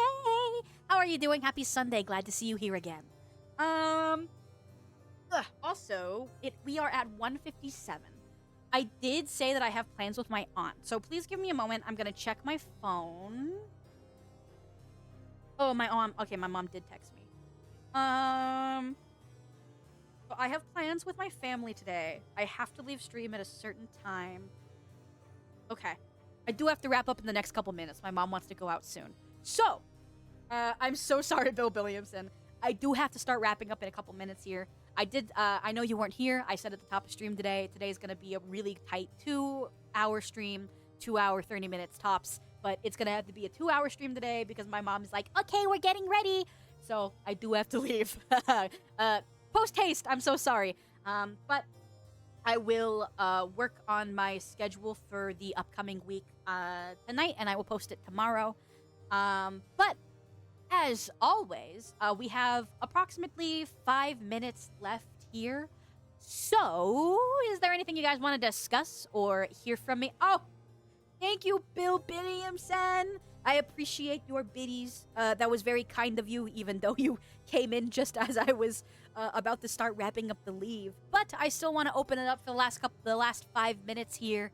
How are you doing? Happy Sunday. Glad to see you here again. Also, we are at 1:57. I did say that I have plans with my aunt, so please give me a moment. I'm gonna check my phone. Oh, my aunt. Okay, my mom did text me. So I have plans with my family today. I have to leave stream at a certain time. Okay. I do have to wrap up in the next couple minutes. My mom wants to go out soon. So, I'm so sorry, Bill Williamson. I do have to start wrapping up in a couple minutes here. I know you weren't here. I said at the top of stream today, today's going to be a really tight 2-hour stream, 2 hour, 30 minutes tops. But it's going to have to be a 2-hour stream today because my mom is like, okay, we're getting ready. So I do have to leave. Post haste. I'm so sorry. But I will work on my schedule for the upcoming week tonight, and I will post it tomorrow. But as always, we have approximately 5 minutes left here. So, is there anything you guys want to discuss or hear from me? Oh, thank you, Bill Williamson. I appreciate your biddies. That was very kind of you, even though you came in just as I was about to start wrapping up the leave. But I still want to open it up for the last 5 minutes here.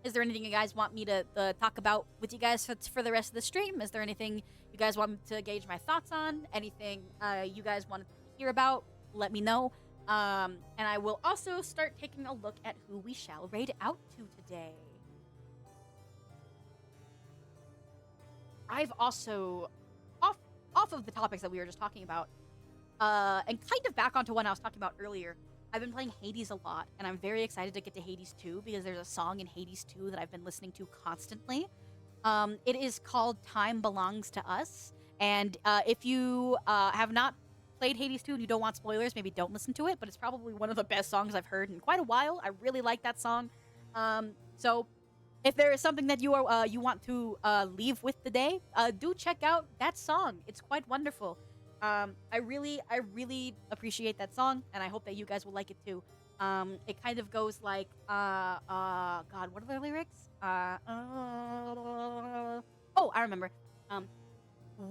Is there anything you guys want me to talk about with you guys for the rest of the stream? Is there anything you guys want me to gauge my thoughts on? Anything you guys want to hear about? Let me know. And I will also start taking a look at who we shall raid out to today. I've also, off of the topics that we were just talking about, and kind of back onto what I was talking about earlier, I've been playing Hades a lot, and I'm very excited to get to Hades 2 because there's a song in Hades 2 that I've been listening to constantly. It is called Time Belongs to Us, and if you have not played Hades 2 and you don't want spoilers, maybe don't listen to it, but it's probably one of the best songs I've heard in quite a while. I really like that song. So if there is something that you want to leave with today, do check out that song. It's quite wonderful. I really appreciate that song, and I hope that you guys will like it too. It kind of goes like, God, what are the lyrics? Oh, I remember.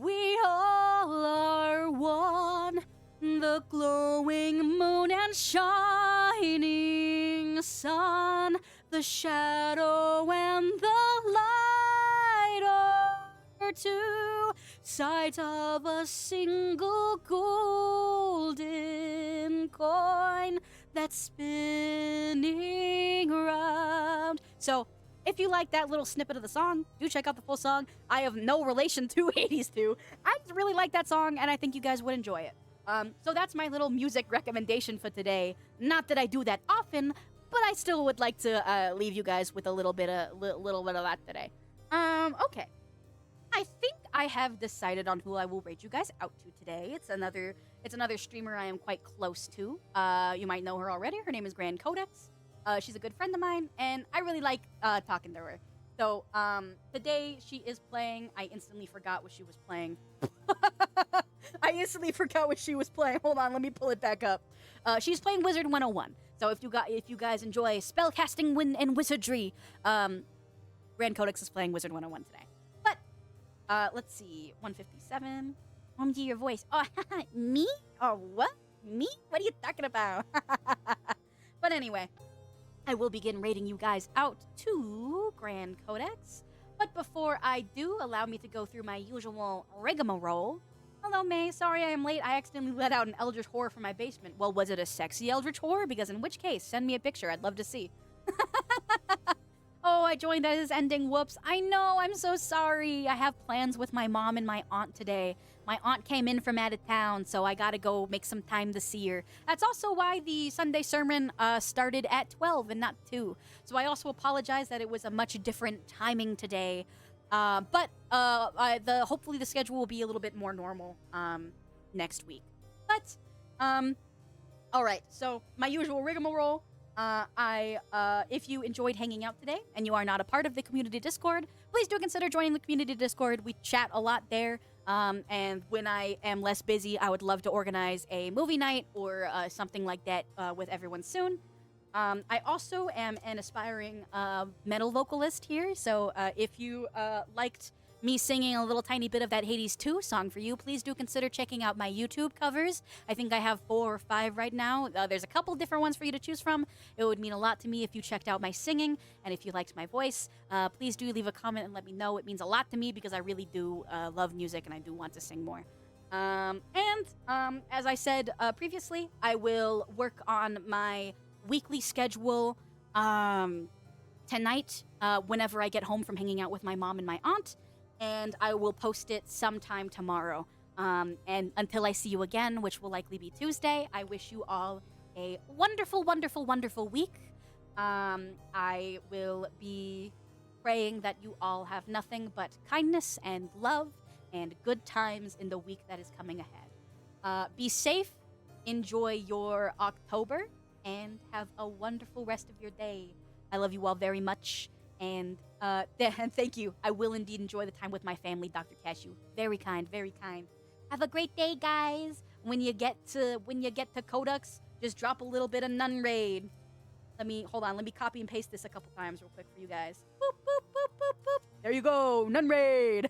We all are one, the glowing moon and shining sun, the shadow and the light are two sides of a single golden coin that's spinning round. So, if you like that little snippet of the song, do check out the full song. I have no relation to Hades 2. I just really like that song, and I think you guys would enjoy it. So that's my little music recommendation for today. Not that I do that often, but I still would like to leave you guys with a little bit of that today. Okay. I think I have decided on who I will rate you guys out to today. It's another streamer I am quite close to. You might know her already. Her name is Grand Codex. She's a good friend of mine, and I really like talking to her. So, today she is playing. I instantly forgot what she was playing. Hold on, let me pull it back up. She's playing Wizard 101. So if you guys enjoy spellcasting and wizardry, Grand Codex is playing Wizard 101 today. But let's see, 157. OMG, your voice. Oh, me? Oh, what? Me? What are you talking about? But anyway, I will begin rating you guys out to Grand Codex. But before I do, allow me to go through my usual rigmarole. Hello, May. Sorry I am late. I accidentally let out an eldritch horror from my basement. Well, was it a sexy eldritch horror? Because in which case, send me a picture. I'd love to see. Oh, I joined as ending. Whoops. I know. I'm so sorry. I have plans with my mom and my aunt today. My aunt came in from out of town, so I gotta go make some time to see her. That's also why the Sunday sermon started at 12 and not 2. So I also apologize that it was a much different timing today. But hopefully the schedule will be a little bit more normal next week. But all right. So my usual rigmarole. If you enjoyed hanging out today and you are not a part of the community Discord, please do consider joining the community Discord. We chat a lot there. And when I am less busy, I would love to organize a movie night or something like that with everyone soon. I also am an aspiring metal vocalist here, so if you liked me singing a little tiny bit of that Hades 2 song for you, please do consider checking out my YouTube covers. I think I have 4 or 5 right now. There's a couple different ones for you to choose from. It would mean a lot to me if you checked out my singing, and if you liked my voice, please do leave a comment and let me know. It means a lot to me because I really do love music and I do want to sing more. As I said previously, I will work on my weekly schedule tonight whenever I get home from hanging out with my mom and my aunt, and I will post it sometime tomorrow. And until I see you again, which will likely be Tuesday, I wish you all a wonderful, wonderful, wonderful week. I will be praying that you all have nothing but kindness and love and good times in the week that is coming ahead. Be safe, enjoy your October, and have a wonderful rest of your day. I love you all very much, and thank you. I will indeed enjoy the time with my family, Dr. Cashew. Very kind, very kind. Have a great day, guys. When you get to Codex, just drop a little bit of Nun Raid. Let me copy and paste this a couple times real quick for you guys. Boop, boop, boop, boop, boop. There you go, Nun Raid.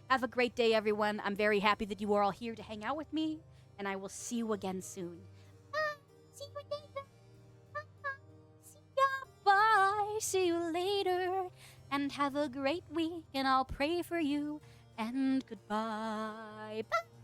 Have a great day, everyone. I'm very happy that you are all here to hang out with me, and I will see you again soon. See you later. See ya. Bye. See you later. And have a great week. And I'll pray for you. And goodbye. Bye.